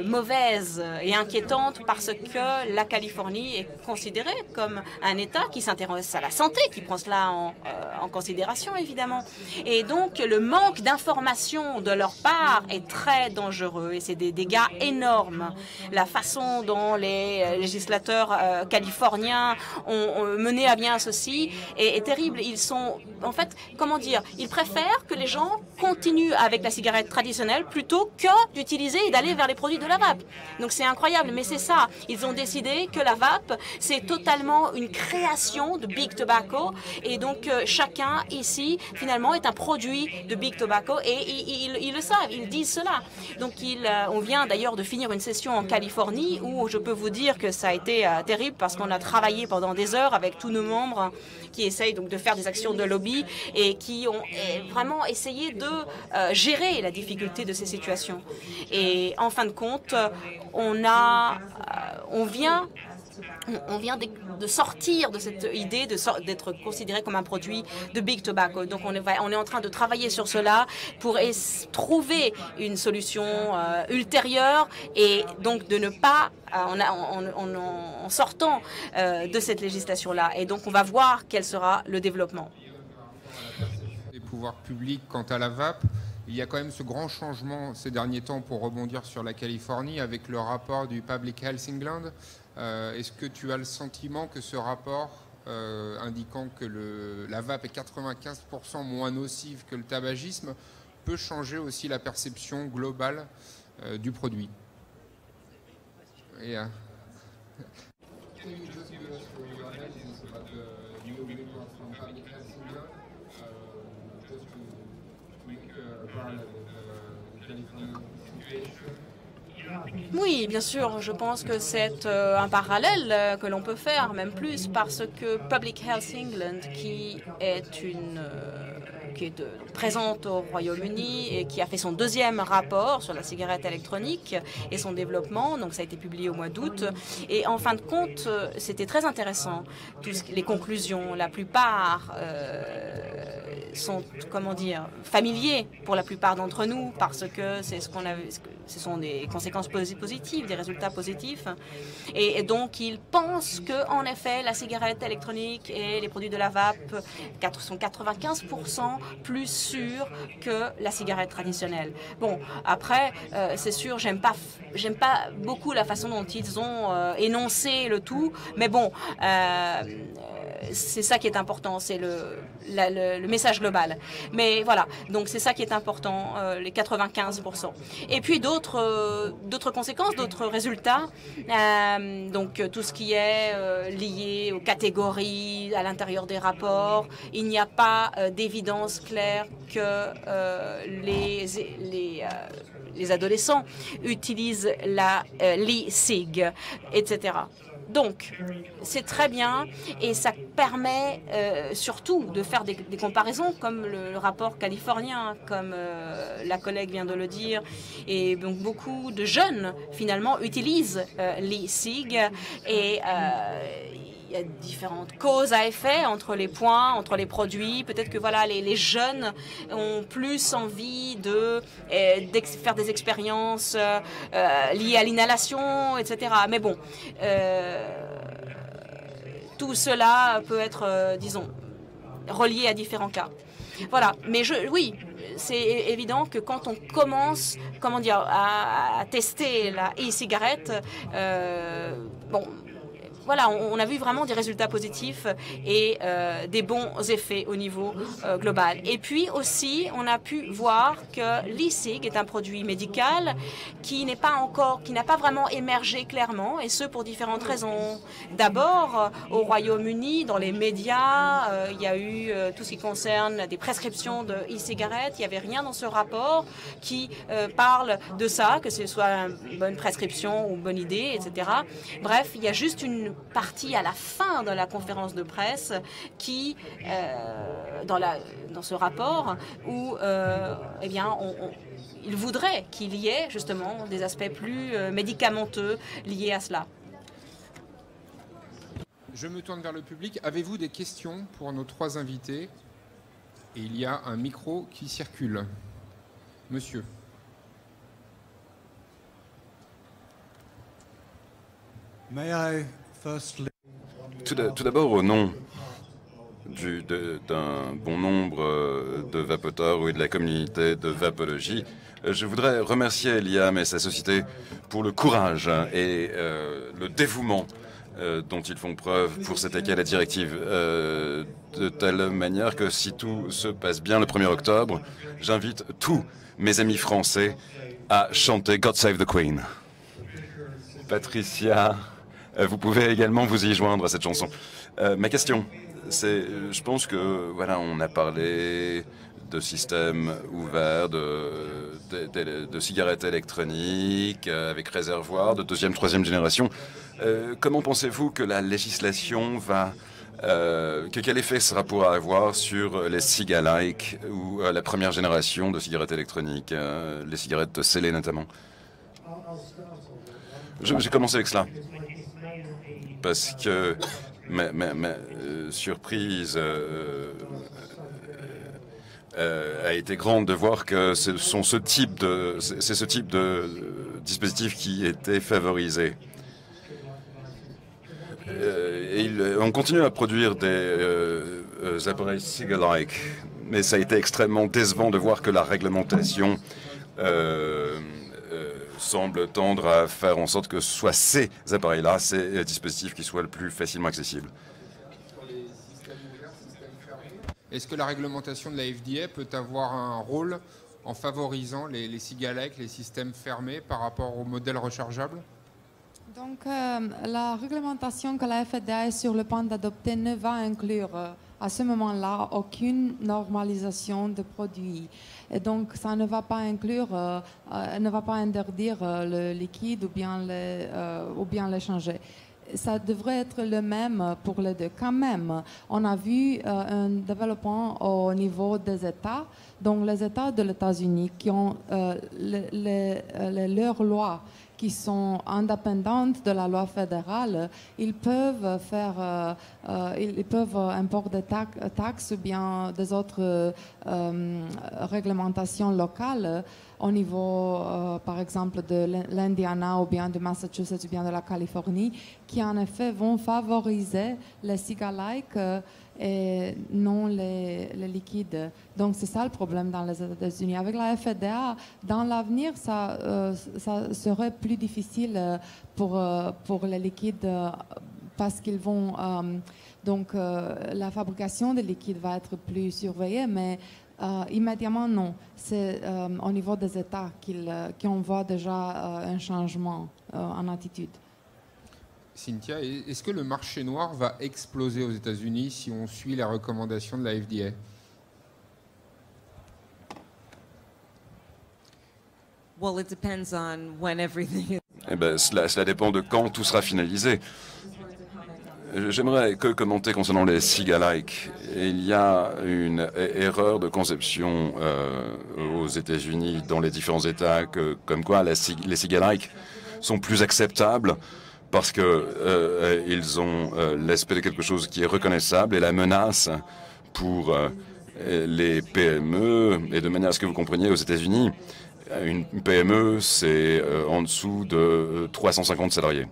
mauvaises et inquiétantes parce que la Californie est considérée comme un État qui s'intéresse à la santé, qui prend cela en considération, évidemment. Et donc, le manque d'information de leur part est très dangereux et c'est des dégâts énormes. La façon dont les législateurs californiens ont mené à bien ceci est terrible. Ils sont, en fait, comment dire, ils préfèrent que les gens continuent avec la cigarette traditionnelle plutôt que d'utiliser et d'aller vers les produits de la vape. Donc, c'est incroyable, mais c'est ça. Ils ont décidé que la vape, c'est totalement une création de Big Tobacco et donc chacun ici finalement est un produit de Big Tobacco et ils le savent, ils disent cela. Donc on vient d'ailleurs de finir une session en Californie où je peux vous dire que ça a été terrible parce qu'on a travaillé pendant des heures avec tous nos membres qui essayent donc de faire des actions de lobby et qui ont vraiment essayé de gérer la difficulté de ces situations. Et en fin de compte, on vient de sortir de cette idée d'être considéré comme un produit de Big Tobacco. Donc on est en train de travailler sur cela pour trouver une solution ultérieure et donc de ne pas, en sortant de cette législation-là. Et donc on va voir quel sera le développement. Les pouvoirs publics quant à la vape, il y a quand même ce grand changement ces derniers temps pour rebondir sur la Californie avec le rapport du Public Health England. Est-ce que tu as le sentiment que ce rapport indiquant que la vape est 95% moins nocive que le tabagisme peut changer aussi la perception globale du produit? Oui, bien sûr, je pense que c'est un parallèle que l'on peut faire, même plus, parce que Public Health England, qui est présente au Royaume-Uni et qui a fait son deuxième rapport sur la cigarette électronique et son développement, donc ça a été publié au mois d'août. Et en fin de compte, c'était très intéressant, les conclusions. La plupart sont, comment dire, familiers pour la plupart d'entre nous, parce que c'est ce sont des conséquences positives, des résultats positifs. Et donc, ils pensent que, en effet, la cigarette électronique et les produits de la vape sont 95% plus sûrs que la cigarette traditionnelle. Bon, après, c'est sûr, j'aime pas beaucoup la façon dont ils ont énoncé le tout, mais bon, c'est ça qui est important, c'est le message global. Mais voilà, donc c'est ça qui est important, les 95%. Et puis d'autres conséquences, d'autres résultats, donc tout ce qui est lié aux catégories à l'intérieur des rapports, il n'y a pas d'évidence claire que les adolescents utilisent l'e-cig, etc. Donc, c'est très bien et ça permet surtout de faire des comparaisons comme le rapport californien, comme la collègue vient de le dire. Et donc, beaucoup de jeunes, finalement, utilisent l'e-cig et il y a différentes causes à effet entre les points, entre les produits. Peut-être que voilà, les jeunes ont plus envie de faire des expériences liées à l'inhalation, etc. Mais bon, tout cela peut être, disons, relié à différents cas. Voilà, mais oui, c'est évident que quand on commence, comment dire, à tester la e-cigarette, bon, voilà, on a vu vraiment des résultats positifs et des bons effets au niveau global. Et puis aussi, on a pu voir que l'e-cig est un produit médical qui n'a pas vraiment émergé clairement, et ce pour différentes raisons. D'abord, au Royaume-Uni, dans les médias, il y a eu tout ce qui concerne des prescriptions de e-cigarettes. Il n'y avait rien dans ce rapport qui parle de ça, que ce soit une bonne prescription ou une bonne idée, etc. Bref, il y a juste une partie à la fin de la conférence de presse qui, dans ce rapport, où eh bien, il voudrait qu'il y ait justement des aspects plus médicamenteux liés à cela. Je me tourne vers le public. Avez-vous des questions pour nos trois invités? Et il y a un micro qui circule. Monsieur. May I Tout d'abord, au nom d'un bon nombre de vapoteurs et de la communauté de vapologie, je voudrais remercier Liam et sa société pour le courage et le dévouement dont ils font preuve pour s'attaquer à la directive, de telle manière que si tout se passe bien le 1er octobre, j'invite tous mes amis français à chanter God Save the Queen. Patricia, vous pouvez également vous y joindre à cette chanson. Ma question, c'est, je pense que voilà, on a parlé de systèmes ouverts, de cigarettes électroniques avec réservoir de 2e, 3e génération. Comment pensez-vous que la législation va, quel effet cela pourra avoir sur les cigalikes ou la 1re génération de cigarettes électroniques, les cigarettes scellées notamment? J'ai commencé avec cela parce que ma surprise a été grande de voir que c'est ce type de dispositif qui était favorisé. On continue à produire des appareils cigalike, mais ça a été extrêmement décevant de voir que la réglementation semble tendre à faire en sorte que ce soit ces appareils-là, ces dispositifs qui soient le plus facilement accessibles. Est-ce que la réglementation de la FDA peut avoir un rôle en favorisant les cigarettes, les systèmes fermés par rapport aux modèles rechargeables? Donc, la réglementation que la FDA est sur le point d'adopter ne va inclure à ce moment-là aucune normalisation de produits. Et donc, ça ne va pas inclure, ne va pas interdire le liquide ou bien le changer. Ça devrait être le même pour les deux. Quand même, on a vu un développement au niveau des États Donc les États de l'États-Unis qui ont leurs lois qui sont indépendantes de la loi fédérale, ils peuvent importer des taxes ou bien des autres réglementations locales au niveau, par exemple, de l'Indiana ou bien de Massachusetts ou bien de la Californie, qui en effet vont favoriser les cigars-like et non les liquides. Donc c'est ça le problème dans les États-Unis. Avec la FDA, dans l'avenir, ça serait plus difficile pour les liquides parce qu'ils vont... la fabrication des liquides va être plus surveillée, mais immédiatement, non. C'est au niveau des États qu'on voit déjà un changement en attitude. Cynthia, est-ce que le marché noir va exploser aux États-Unis si on suit les recommandations de la FDA? Well, it depends on when everything is... Eh ben, cela dépend de quand tout sera finalisé. J'aimerais commenter concernant les cigars-like. Il y a une erreur de conception aux États-Unis, dans les différents États, comme quoi les cigars-like sont plus acceptables parce qu'ils ont l'aspect de quelque chose qui est reconnaissable et la menace pour les PME. Et de manière à ce que vous compreniez, aux États-Unis, une PME, c'est en dessous de 350 salariés.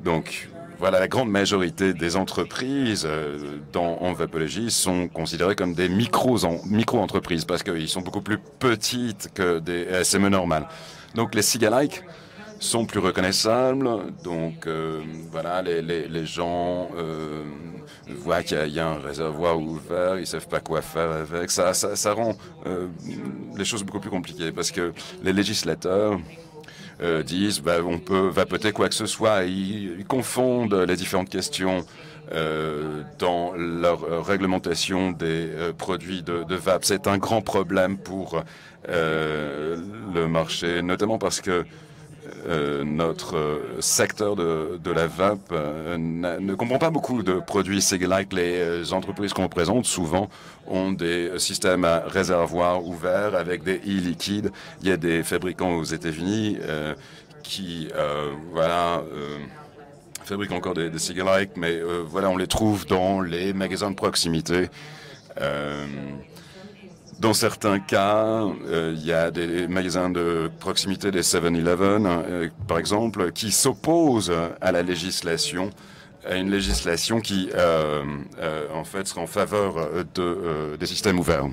Donc, voilà, la grande majorité des entreprises en vapologie sont considérées comme des micro-entreprises parce qu'ils sont beaucoup plus petites que des SME normales. Donc, les cigars-like sont plus reconnaissables. Donc, voilà, les gens voient qu'il y a un réservoir ouvert, ils ne savent pas quoi faire avec. Ça rend les choses beaucoup plus compliquées parce que les législateurs disent on peut vapoter quoi que ce soit. Ils confondent les différentes questions dans leur réglementation des produits de vape. C'est un grand problème pour le marché, notamment parce que notre secteur de la vape ne comprend pas beaucoup de produits cigars-like. Les entreprises qu'on représente souvent ont des systèmes à réservoir ouverts avec des e-liquides. Il y a des fabricants aux États-Unis qui fabriquent encore des cigars-like, mais voilà, on les trouve dans les magasins de proximité. Dans certains cas, il y a des magasins de proximité, des 7-Eleven, par exemple, qui s'opposent à la législation, à une législation qui, en fait, sera en faveur des systèmes ouverts.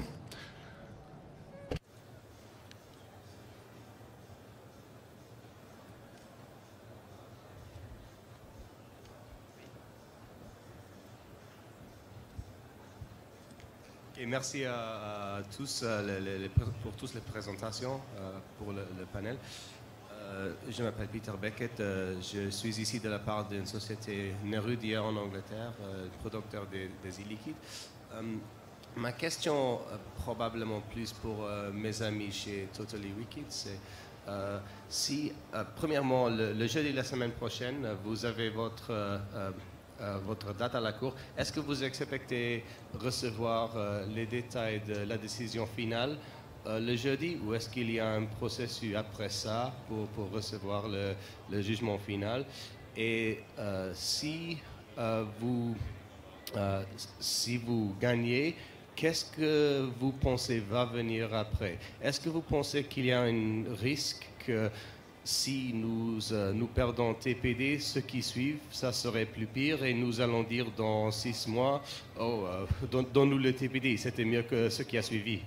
Et merci à tous pour toutes les présentations, pour le panel. Je m'appelle Peter Beckett. Je suis ici de la part d'une société Nerudia en Angleterre, producteur des e-liquides. Ma question, probablement plus pour mes amis chez Totally Wicked, c'est si, premièrement, le jeudi de la semaine prochaine, vous avez votre date à la Cour. Est-ce que vous expectez recevoir les détails de la décision finale le jeudi ou est-ce qu'il y a un processus après ça pour recevoir le jugement final? Et si vous gagnez, qu'est-ce que vous pensez va venir après? Est-ce que vous pensez qu'il y a un risque que si nous perdons TPD, ceux qui suivent, ça serait plus pire et nous allons dire dans 6 mois, donne-nous le TPD, c'était mieux que ce qui a suivi.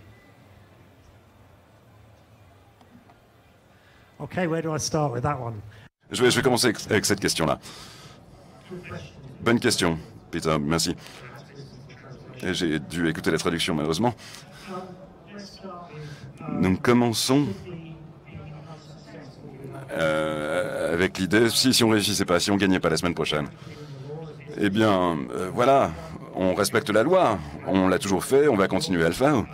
Okay, where do I start with that one? Je vais commencer avec cette question-là. Bonne question, Peter, merci. Et j'ai dû écouter la traduction, malheureusement. Nous commençons avec l'idée, si on ne réussissait pas, si on ne gagnait pas la semaine prochaine, eh bien, voilà, on respecte la loi, on l'a toujours fait, on va continuer à le faire.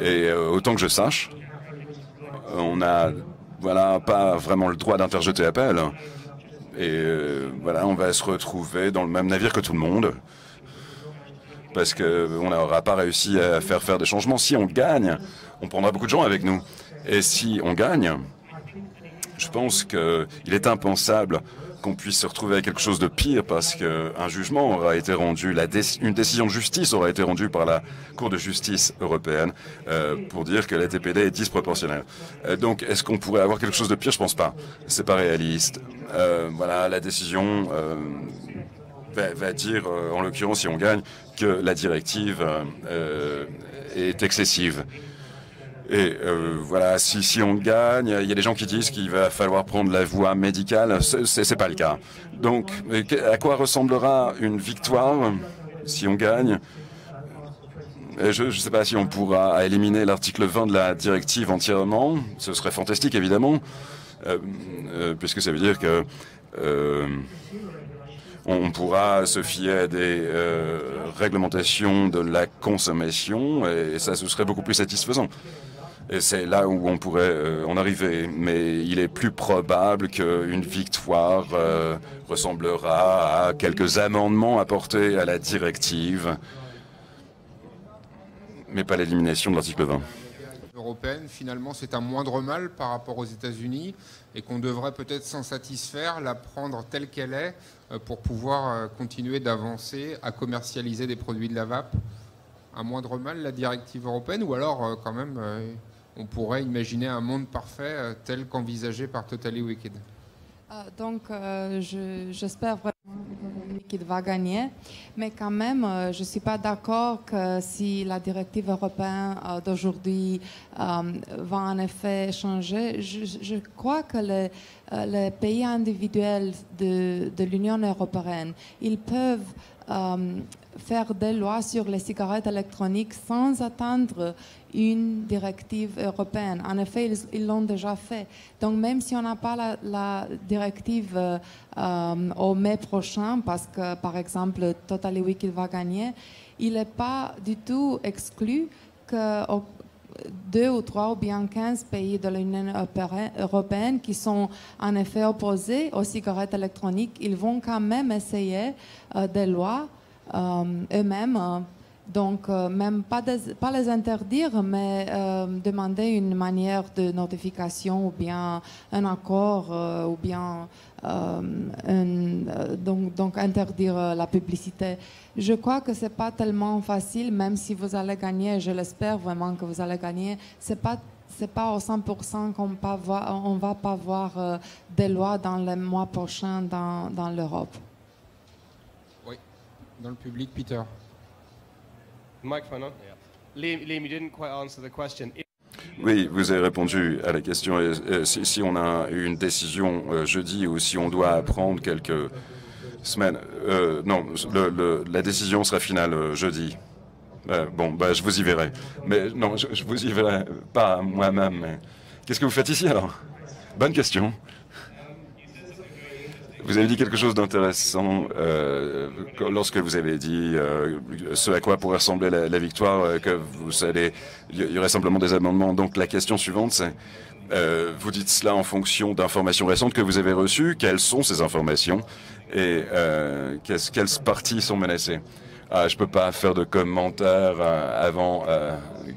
Et autant que je sache, on n'a pas vraiment le droit d'interjeter appel. Et voilà, on va se retrouver dans le même navire que tout le monde. parce qu'on n'aura pas réussi à faire des changements. Si on gagne, on prendra beaucoup de gens avec nous. Et si on gagne, je pense qu'il est impensable qu'on puisse se retrouver avec quelque chose de pire parce qu'un jugement aura été rendu, une décision de justice aura été rendue par la Cour de justice européenne pour dire que la TPD est disproportionnelle. Donc, est-ce qu'on pourrait avoir quelque chose de pire? Je pense pas. C'est pas réaliste. Voilà, la décision va dire, en l'occurrence, si on gagne, que la directive est excessive. Et voilà, si on gagne, il y a des gens qui disent qu'il va falloir prendre la voie médicale. C'est pas le cas. Donc, à quoi ressemblera une victoire si on gagne? Je ne sais pas si on pourra éliminer l'article 20 de la directive entièrement. Ce serait fantastique, évidemment, puisque ça veut dire que on pourra se fier à des réglementations de la consommation, et ça, ce serait beaucoup plus satisfaisant. Et c'est là où on pourrait en arriver. Mais il est plus probable qu'une victoire ressemblera à quelques amendements apportés à la directive, mais pas l'élimination de l'article 20. Européenne, finalement, c'est un moindre mal par rapport aux États-Unis et qu'on devrait peut-être s'en satisfaire, la prendre telle qu'elle est pour pouvoir continuer d'avancer à commercialiser des produits de la vape. Un moindre mal, la directive européenne, ou alors quand même on pourrait imaginer un monde parfait tel qu'envisagé par Totally Wicked. Donc, j'espère vraiment qu'il va gagner, mais quand même, je ne suis pas d'accord que si la directive européenne d'aujourd'hui va en effet changer. Je crois que les pays individuels de l'Union européenne, ils peuvent faire des lois sur les cigarettes électroniques sans attendre une directive européenne. En effet, ils l'ont déjà fait. Donc, même si on n'a pas la directive au mai prochain, parce que, par exemple, Totally Wicked va gagner, il n'est pas du tout exclu que 2 ou 3 ou bien 15 pays de l'Union européenne qui sont en effet opposés aux cigarettes électroniques, ils vont quand même essayer des lois eux-mêmes. Donc, même pas les interdire, mais demander une manière de notification ou bien un accord ou bien donc interdire la publicité. Je crois que c'est pas tellement facile, même si vous allez gagner, je l'espère vraiment que vous allez gagner. C'est pas au 100% on va pas voir des lois dans les mois prochains dans l'Europe. Oui, dans le public, Peter. Microphone on? Liam, you didn't quite answer the question. Oui, vous avez répondu à la question. Si on a une décision jeudi ou si on doit prendre quelques semaines, non, la décision sera finale jeudi. Bon, je vous y verrai. Mais non, je vous y verrai pas moi-même. Mais... Qu'est-ce que vous faites ici alors? Bonne question. Vous avez dit quelque chose d'intéressant lorsque vous avez dit ce à quoi pourrait ressembler la victoire, que il y aurait simplement des amendements. Donc la question suivante, c'est vous dites cela en fonction d'informations récentes que vous avez reçues. Quelles sont ces informations et quelles parties sont menacées? Je ne peux pas faire de commentaires avant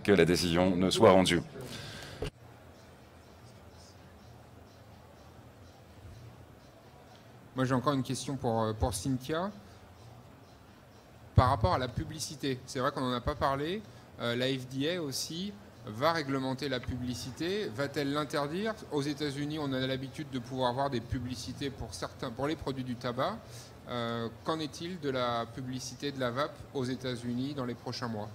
que la décision ne soit rendue. Moi, j'ai encore une question pour Cynthia. Par rapport à la publicité, c'est vrai qu'on n'en a pas parlé. La FDA aussi va réglementer la publicité. Va-t-elle l'interdire? Aux États-Unis, on a l'habitude de pouvoir avoir des publicités pour les produits du tabac. Qu'en est-il de la publicité de la vape aux États-Unis dans les prochains mois?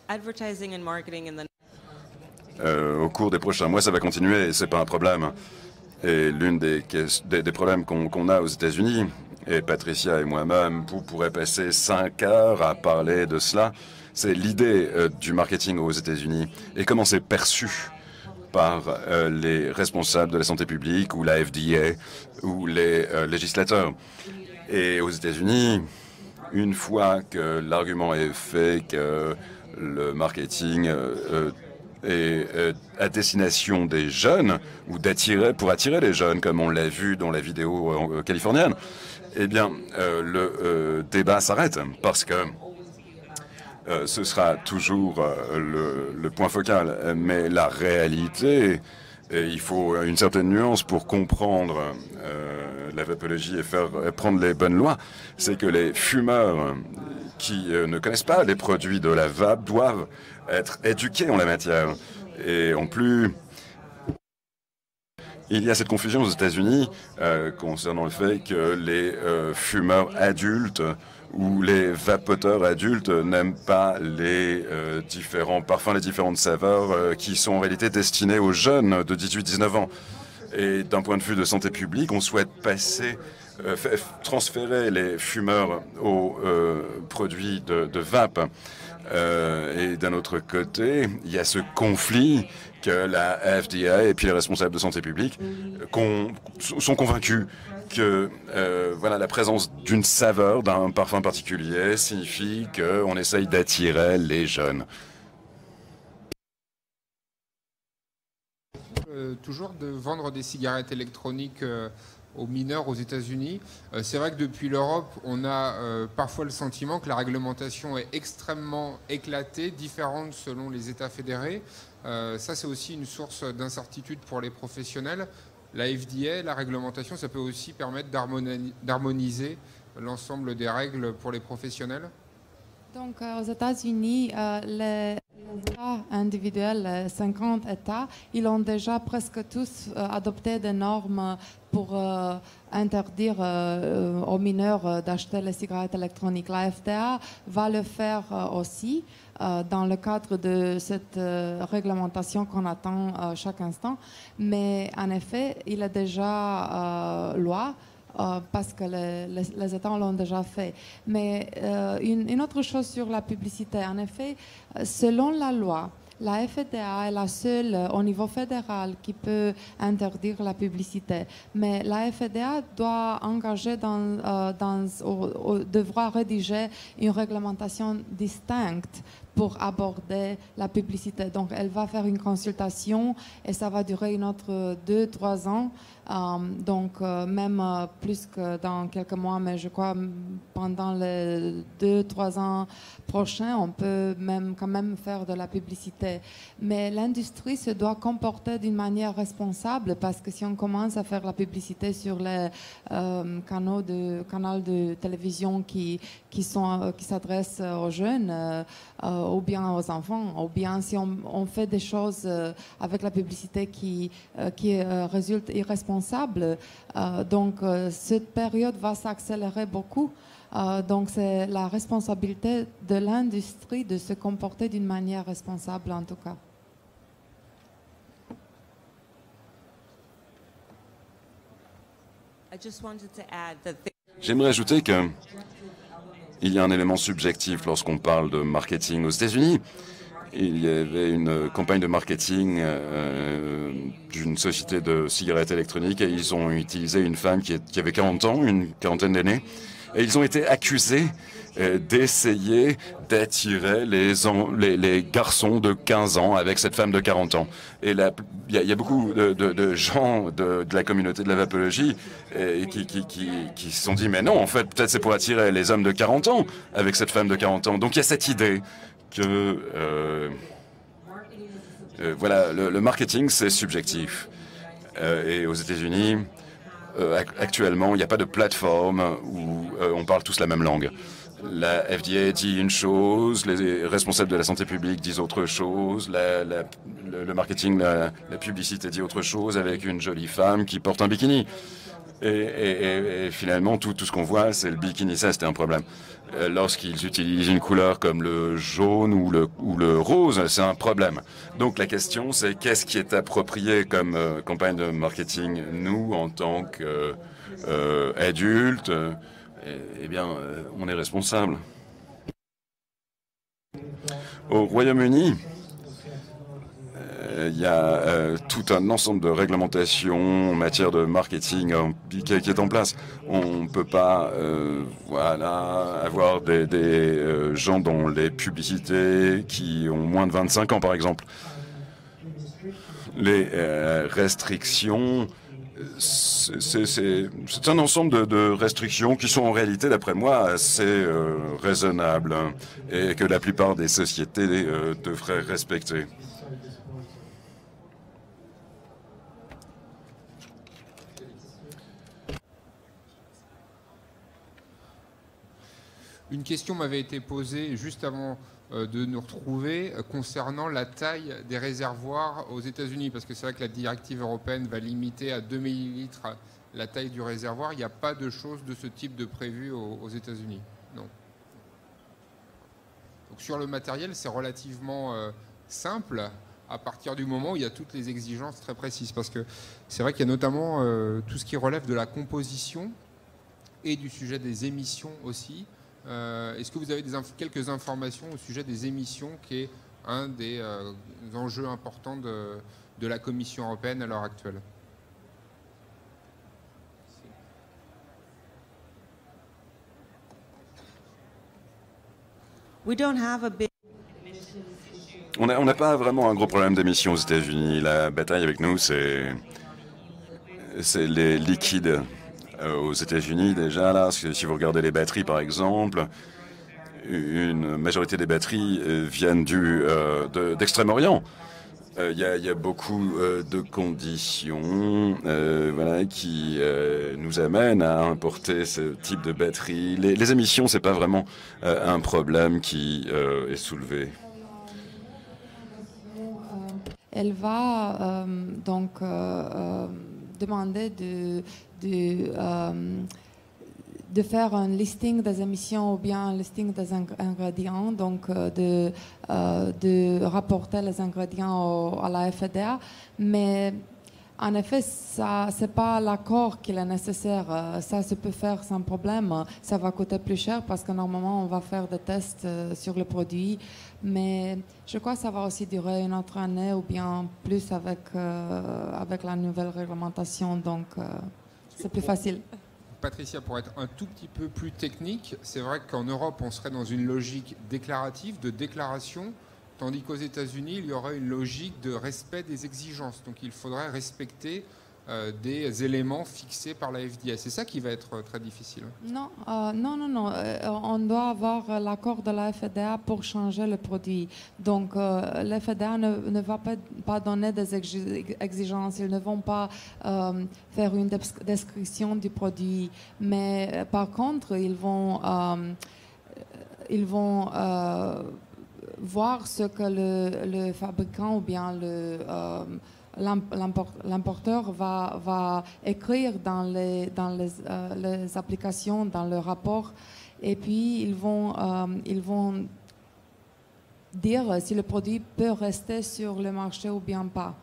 Advertising and marketing in the... Au cours des prochains mois, ça va continuer et c'est pas un problème. Et l'une des problèmes qu'on a aux États-Unis, et Patricia et moi-même, vous pourrez passer 5 heures à parler de cela, c'est l'idée du marketing aux États-Unis et comment c'est perçu par les responsables de la santé publique ou la FDA ou les législateurs. Et aux États-Unis, une fois que l'argument est fait que le marketing et à destination des jeunes, ou pour attirer les jeunes, comme on l'a vu dans la vidéo californienne, eh bien, le débat s'arrête, parce que ce sera toujours le point focal. Mais la réalité, et il faut une certaine nuance pour comprendre la vapologie et prendre les bonnes lois, c'est que les fumeurs qui ne connaissent pas les produits de la vape doivent être éduqués en la matière. Et en plus, il y a cette confusion aux États-Unis concernant le fait que les fumeurs adultes ou les vapoteurs adultes n'aiment pas les différents parfums, les différentes saveurs qui sont en réalité destinées aux jeunes de 18-19 ans. Et d'un point de vue de santé publique, on souhaite transférer les fumeurs aux produits de vape. Et d'un autre côté, il y a ce conflit que la FDA et puis les responsables de santé publique sont convaincus que voilà, la présence d'une saveur, d'un parfum particulier, signifie qu'on essaye d'attirer les jeunes. Toujours de vendre des cigarettes électroniques aux mineurs aux États-Unis. C'est vrai que depuis l'Europe, on a parfois le sentiment que la réglementation est extrêmement éclatée, différente selon les États fédérés. Ça, c'est aussi une source d'incertitude pour les professionnels. La FDA, la réglementation, ça peut aussi permettre d'harmoniser l'ensemble des règles pour les professionnels. Donc, aux États-Unis, les États individuels, 50 États, ils ont déjà presque tous adopté des normes pour interdire aux mineurs d'acheter les cigarettes électroniques. La FDA va le faire aussi dans le cadre de cette réglementation qu'on attend chaque instant. Mais en effet, il est déjà loi. Parce que les États l'ont déjà fait. Mais une autre chose sur la publicité, en effet, selon la loi, la FDA est la seule au niveau fédéral qui peut interdire la publicité. Mais la FDA doit engager devra rédiger une réglementation distincte pour aborder la publicité. Donc, elle va faire une consultation et ça va durer une autre 2-3 ans. Donc, même plus que dans quelques mois, mais je crois pendant les 2-3 ans prochains, on peut quand même faire de la publicité. Mais l'industrie se doit comporter d'une manière responsable parce que si on commence à faire la publicité sur les canaux de télévision qui s'adressent aux jeunes, ou bien aux enfants, ou bien si on fait des choses avec la publicité qui résultent irresponsables. Donc, cette période va s'accélérer beaucoup. Donc, c'est la responsabilité de l'industrie de se comporter d'une manière responsable, en tout cas. J'aimerais ajouter que il y a un élément subjectif lorsqu'on parle de marketing aux États-Unis. Il y avait une campagne de marketing d'une société de cigarettes électroniques et ils ont utilisé une femme qui avait 40 ans, une quarantaine d'années, et ils ont été accusés d'essayer d'attirer les garçons de 15 ans avec cette femme de 40 ans. Et il y a beaucoup de gens de la communauté de la vapologie qui se sont dit, mais non, en fait, peut-être c'est pour attirer les hommes de 40 ans avec cette femme de 40 ans. Donc il y a cette idée que voilà, le marketing, c'est subjectif. Et aux États-Unis, actuellement, il n'y a pas de plateforme où on parle tous la même langue. La FDA dit une chose, les responsables de la santé publique disent autre chose, le marketing, la publicité dit autre chose avec une jolie femme qui porte un bikini. Et finalement, tout ce qu'on voit, c'est le bikini. Ça, c'était un problème. Lorsqu'ils utilisent une couleur comme le jaune ou le rose, c'est un problème. Donc la question, c'est qu'est-ce qui est approprié comme campagne de marketing, nous, en tant qu'adultes, eh bien, on est responsable. Au Royaume-Uni, il y a tout un ensemble de réglementations en matière de marketing qui est en place. On ne peut pas voilà, avoir des gens dans les publicités qui ont moins de 25 ans, par exemple. Les restrictions, c'est un ensemble de restrictions qui sont en réalité, d'après moi, assez raisonnables et que la plupart des sociétés devraient respecter. Une question m'avait été posée juste avant de nous retrouver concernant la taille des réservoirs aux États-Unis, parce que c'est vrai que la directive européenne va limiter à 2 millilitres la taille du réservoir. Il n'y a pas de choses de ce type de prévu aux États-Unis. Non. Donc sur le matériel, c'est relativement simple à partir du moment où il y a toutes les exigences très précises, parce que c'est vrai qu'il y a notamment tout ce qui relève de la composition et du sujet des émissions aussi. Est-ce que vous avez quelques informations au sujet des émissions, qui est un des enjeux importants de la Commission européenne à l'heure actuelle? On n'a pas vraiment un gros problème d'émissions aux États-Unis. La bataille avec nous, c'est les liquides. Aux États-Unis, déjà, là, si vous regardez les batteries, par exemple, une majorité des batteries viennent d'Extrême-Orient. Il y a beaucoup de conditions voilà, qui nous amènent à importer ce type de batteries. Les émissions, c'est pas vraiment un problème qui est soulevé. Elle va donc demander de faire un listing des émissions ou bien un listing des ingrédients, donc de rapporter les ingrédients à la FDA. Mais en effet, ça c'est pas l'accord qui est nécessaire. Ça se peut faire sans problème. Ça va coûter plus cher parce que normalement on va faire des tests sur le produit. Mais je crois que ça va aussi durer une autre année ou bien plus avec la nouvelle réglementation. Donc c'est plus facile. Patricia, pour être un tout petit peu plus technique, c'est vrai qu'en Europe, on serait dans une logique déclarative, de déclaration, tandis qu'aux États-Unis, il y aurait une logique de respect des exigences. Donc il faudrait respecter des éléments fixés par la FDA. C'est ça qui va être très difficile. Non. On doit avoir l'accord de la FDA pour changer le produit. Donc la FDA ne va pas donner des exigences. Ils ne vont pas faire une description du produit. Mais par contre, ils vont voir ce que le fabricant ou bien l'importeur va écrire dans les applications, dans le rapport, et puis ils vont dire si le produit peut rester sur le marché ou bien pas.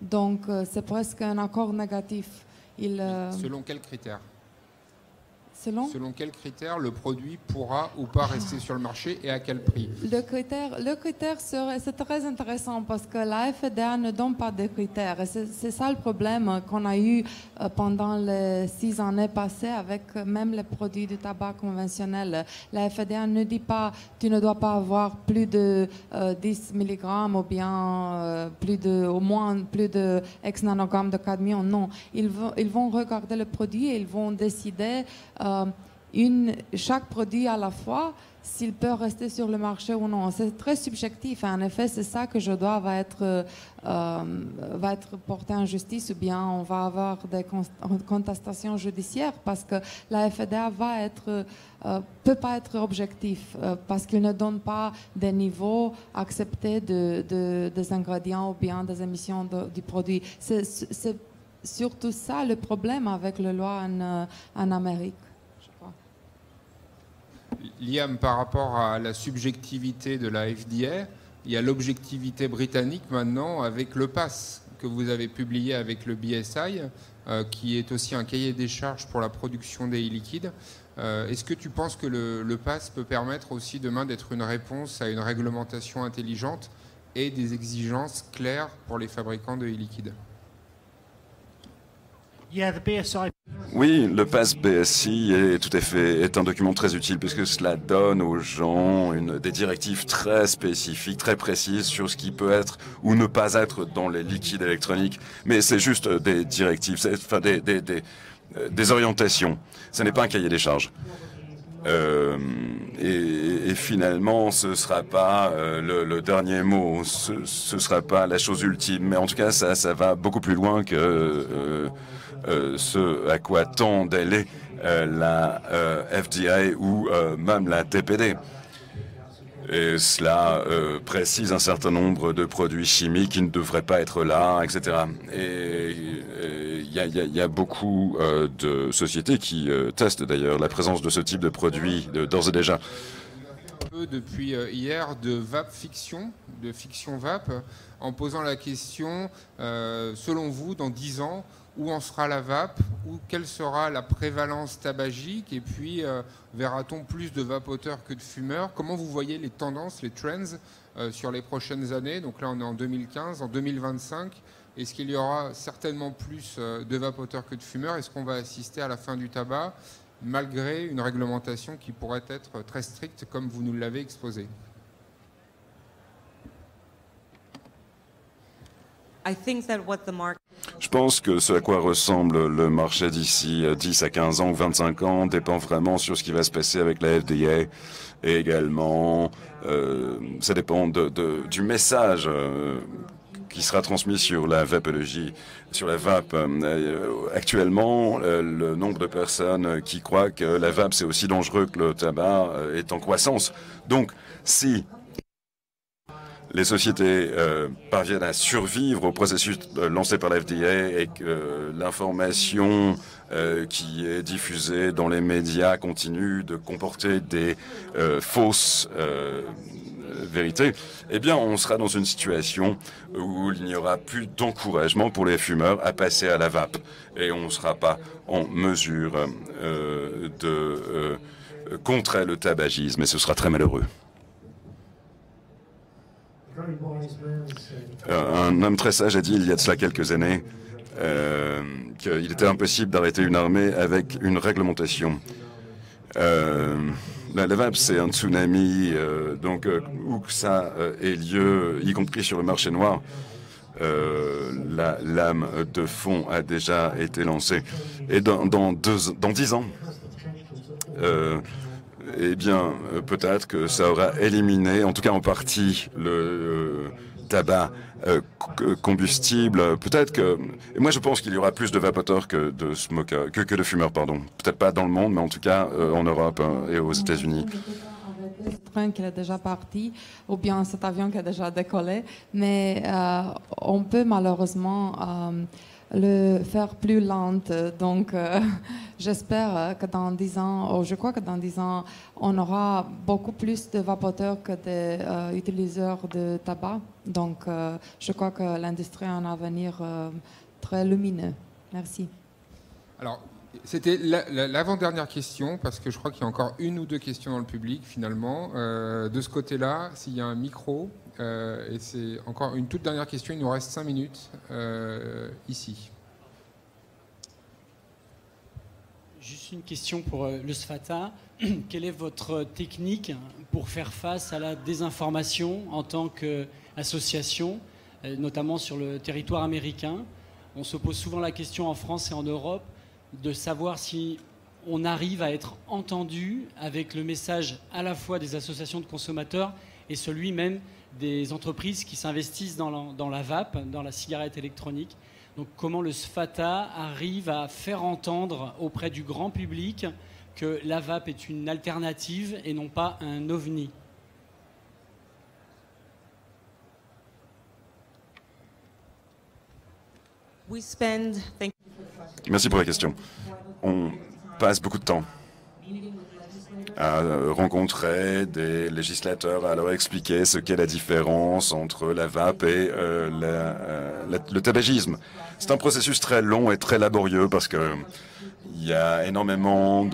Donc c'est presque un accord négatif. Selon quels critères? Selon quels critères le produit pourra ou pas rester sur le marché et à quel prix? Le critère c'est très intéressant parce que la FDA ne donne pas de critères. C'est ça le problème qu'on a eu pendant les 6 années passées avec même les produits du tabac conventionnel. La FDA ne dit pas tu ne dois pas avoir plus de 10 mg ou bien au moins plus de X nanogrammes de cadmium. Non, ils vont regarder le produit et ils vont décider chaque produit à la fois, s'il peut rester sur le marché ou non. C'est très subjectif. En effet, c'est ça que je dois va être porté en justice ou bien on va avoir des contestations judiciaires parce que la FDA peut pas être objectif parce qu'il ne donne pas des niveaux acceptés des ingrédients ou bien des émissions du produit. C'est surtout ça le problème avec la loi en Amérique. Liam, par rapport à la subjectivité de la FDA, il y a l'objectivité britannique maintenant avec le PAS que vous avez publié avec le BSI, qui est aussi un cahier des charges pour la production des e-liquides. Est-ce que tu penses que le PAS peut permettre aussi demain d'être une réponse à une réglementation intelligente et des exigences claires pour les fabricants de e-liquides? Yeah, the BSI. Oui, le pass BSI est un document très utile puisque cela donne aux gens des directives très spécifiques, très précises sur ce qui peut être ou ne pas être dans les liquides électroniques. Mais c'est juste des directives, enfin des orientations. Ce n'est pas un cahier des charges. Et finalement, ce ne sera pas le dernier mot, ce ne sera pas la chose ultime. Mais en tout cas, ça va beaucoup plus loin que ce à quoi tend d'aller la FDA ou même la TPD. Et cela précise un certain nombre de produits chimiques qui ne devraient pas être là, etc. Et il y a beaucoup de sociétés qui testent d'ailleurs la présence de ce type de produits d'ores et déjà. Depuis hier de VAP fiction, de fiction VAP, en posant la question, selon vous, dans 10 ans, où en sera la vape, ou quelle sera la prévalence tabagique, et puis verra-t-on plus de vapoteurs que de fumeurs? Comment vous voyez les tendances, les trends sur les prochaines années? Donc là on est en 2015, en 2025, est-ce qu'il y aura certainement plus de vapoteurs que de fumeurs? Est-ce qu'on va assister à la fin du tabac, malgré une réglementation qui pourrait être très stricte, comme vous nous l'avez exposé? Je pense que ce à quoi ressemble le marché d'ici 10 à 15 ans ou 25 ans dépend vraiment sur ce qui va se passer avec la FDA et également ça dépend du message qui sera transmis sur la vapologie, sur la vape. Actuellement, le nombre de personnes qui croient que la vape c'est aussi dangereux que le tabac est en croissance. Donc, si les sociétés parviennent à survivre au processus lancé par la FDA et que l'information qui est diffusée dans les médias continue de comporter des fausses vérités, eh bien, on sera dans une situation où il n'y aura plus d'encouragement pour les fumeurs à passer à la vape. Et on ne sera pas en mesure de contrer le tabagisme, et ce sera très malheureux. Un homme très sage a dit il y a de cela quelques années qu'il était impossible d'arrêter une armée avec une réglementation. La vape, c'est un tsunami, donc où que ça ait lieu, y compris sur le marché noir, la lame de fond a déjà été lancée. Et dans 10 ans, eh bien, peut-être que ça aura éliminé, en tout cas en partie, le tabac combustible. Peut-être que... Et moi, je pense qu'il y aura plus de vapoteurs que de smokers, que de fumeurs, pardon. Peut-être pas dans le monde, mais en tout cas en Europe et aux États-Unis. Ce train qui est déjà parti, ou bien cet avion qui a déjà décollé, mais on peut malheureusement le faire plus lente. Donc, j'espère que dans 10 ans, ou je crois que dans 10 ans, on aura beaucoup plus de vapoteurs que d'utilisateurs de tabac. Donc, je crois que l'industrie a un avenir très lumineux. Merci. Alors, c'était l'avant-dernière question, parce que je crois qu'il y a encore une ou deux questions dans le public, finalement. De ce côté-là, s'il y a un micro, et c'est encore une toute dernière question, il nous reste 5 minutes ici. Juste une question pour le SFATA. Quelle est votre technique pour faire face à la désinformation en tant qu'association, notamment sur le territoire américain? On se pose souvent la question en France et en Europe de savoir si on arrive à être entendu avec le message à la fois des associations de consommateurs et celui même des entreprises qui s'investissent dans la vape, dans la cigarette électronique. Donc comment le SFATA arrive à faire entendre auprès du grand public que la vape est une alternative et non pas un ovni? Merci pour la question. On passe beaucoup de temps à rencontrer des législateurs, à leur expliquer ce qu'est la différence entre la vape et le tabagisme. C'est un processus très long et très laborieux parce que il y a énormément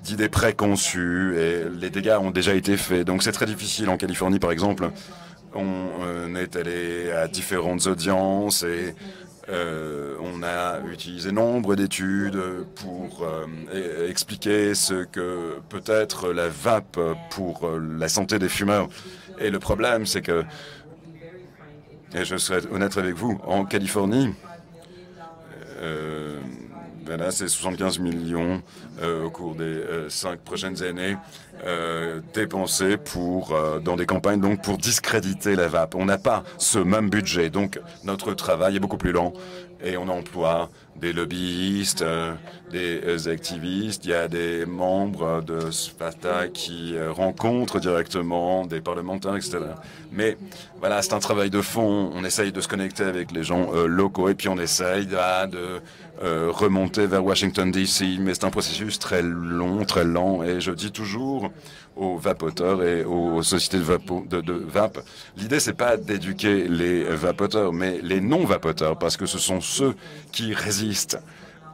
d'idées préconçues et les dégâts ont déjà été faits. Donc c'est très difficile. En Californie, par exemple, on est allé à différentes audiences et On a utilisé nombre d'études pour expliquer ce que peut être la vape pour la santé des fumeurs. Et le problème, c'est que, et je serai honnête avec vous, en Californie, voilà, c'est 75 millions au cours des 5 prochaines années dépensés dans des campagnes donc pour discréditer la vape. On n'a pas ce même budget, donc notre travail est beaucoup plus lent et on emploie des lobbyistes, des activistes. Il y a des membres de SFATA qui rencontrent directement des parlementaires, etc. Mais voilà, c'est un travail de fond. On essaye de se connecter avec les gens locaux et puis on essaye de remonter vers Washington DC. Mais c'est un processus très long, très lent. Et je dis toujours aux vapoteurs et aux sociétés de vape, l'idée c'est pas d'éduquer les vapoteurs, mais les non-vapoteurs, parce que ce sont ceux qui résistent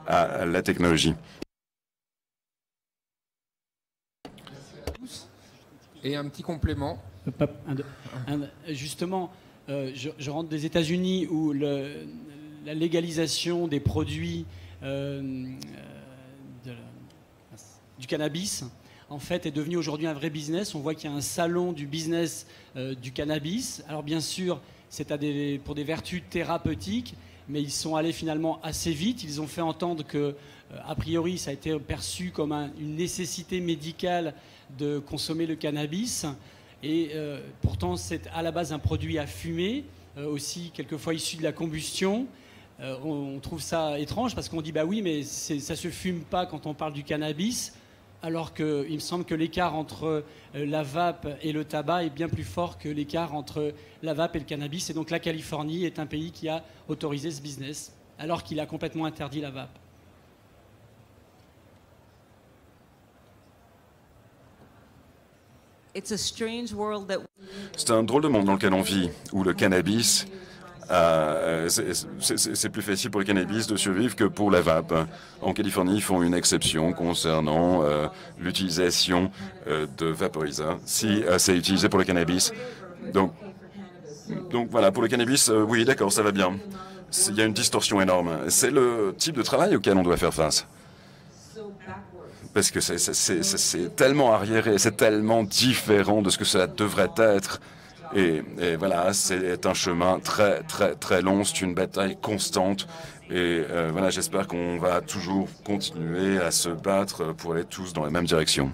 à la technologie. Et un petit complément. Justement, je rentre des États-Unis où la légalisation des produits du cannabis en fait est devenu aujourd'hui un vrai business. On voit qu'il y a un salon du business du cannabis. Alors bien sûr, c'est pour des vertus thérapeutiques, mais ils sont allés finalement assez vite. Ils ont fait entendre que, a priori, ça a été perçu comme une nécessité médicale de consommer le cannabis. Et pourtant, c'est à la base un produit à fumer, aussi quelquefois issu de la combustion. On trouve ça étrange parce qu'on dit bah oui, mais ça se fume pas quand on parle du cannabis, alors qu'il me semble que l'écart entre la vape et le tabac est bien plus fort que l'écart entre la vape et le cannabis. Et donc la Californie est un pays qui a autorisé ce business, alors qu'il a complètement interdit la vape. C'est un drôle de monde dans lequel on vit, où le cannabis, c'est plus facile pour le cannabis de survivre que pour la vape. En Californie, ils font une exception concernant l'utilisation de vaporiseurs, si c'est utilisé pour le cannabis. Donc voilà, pour le cannabis, oui, d'accord, ça va bien. Il y a une distorsion énorme. C'est le type de travail auquel on doit faire face. Parce que c'est tellement arriéré, c'est tellement différent de ce que cela devrait être. Et voilà, c'est un chemin très, très, très long, c'est une bataille constante. Et voilà, j'espère qu'on va toujours continuer à se battre pour aller tous dans la même direction.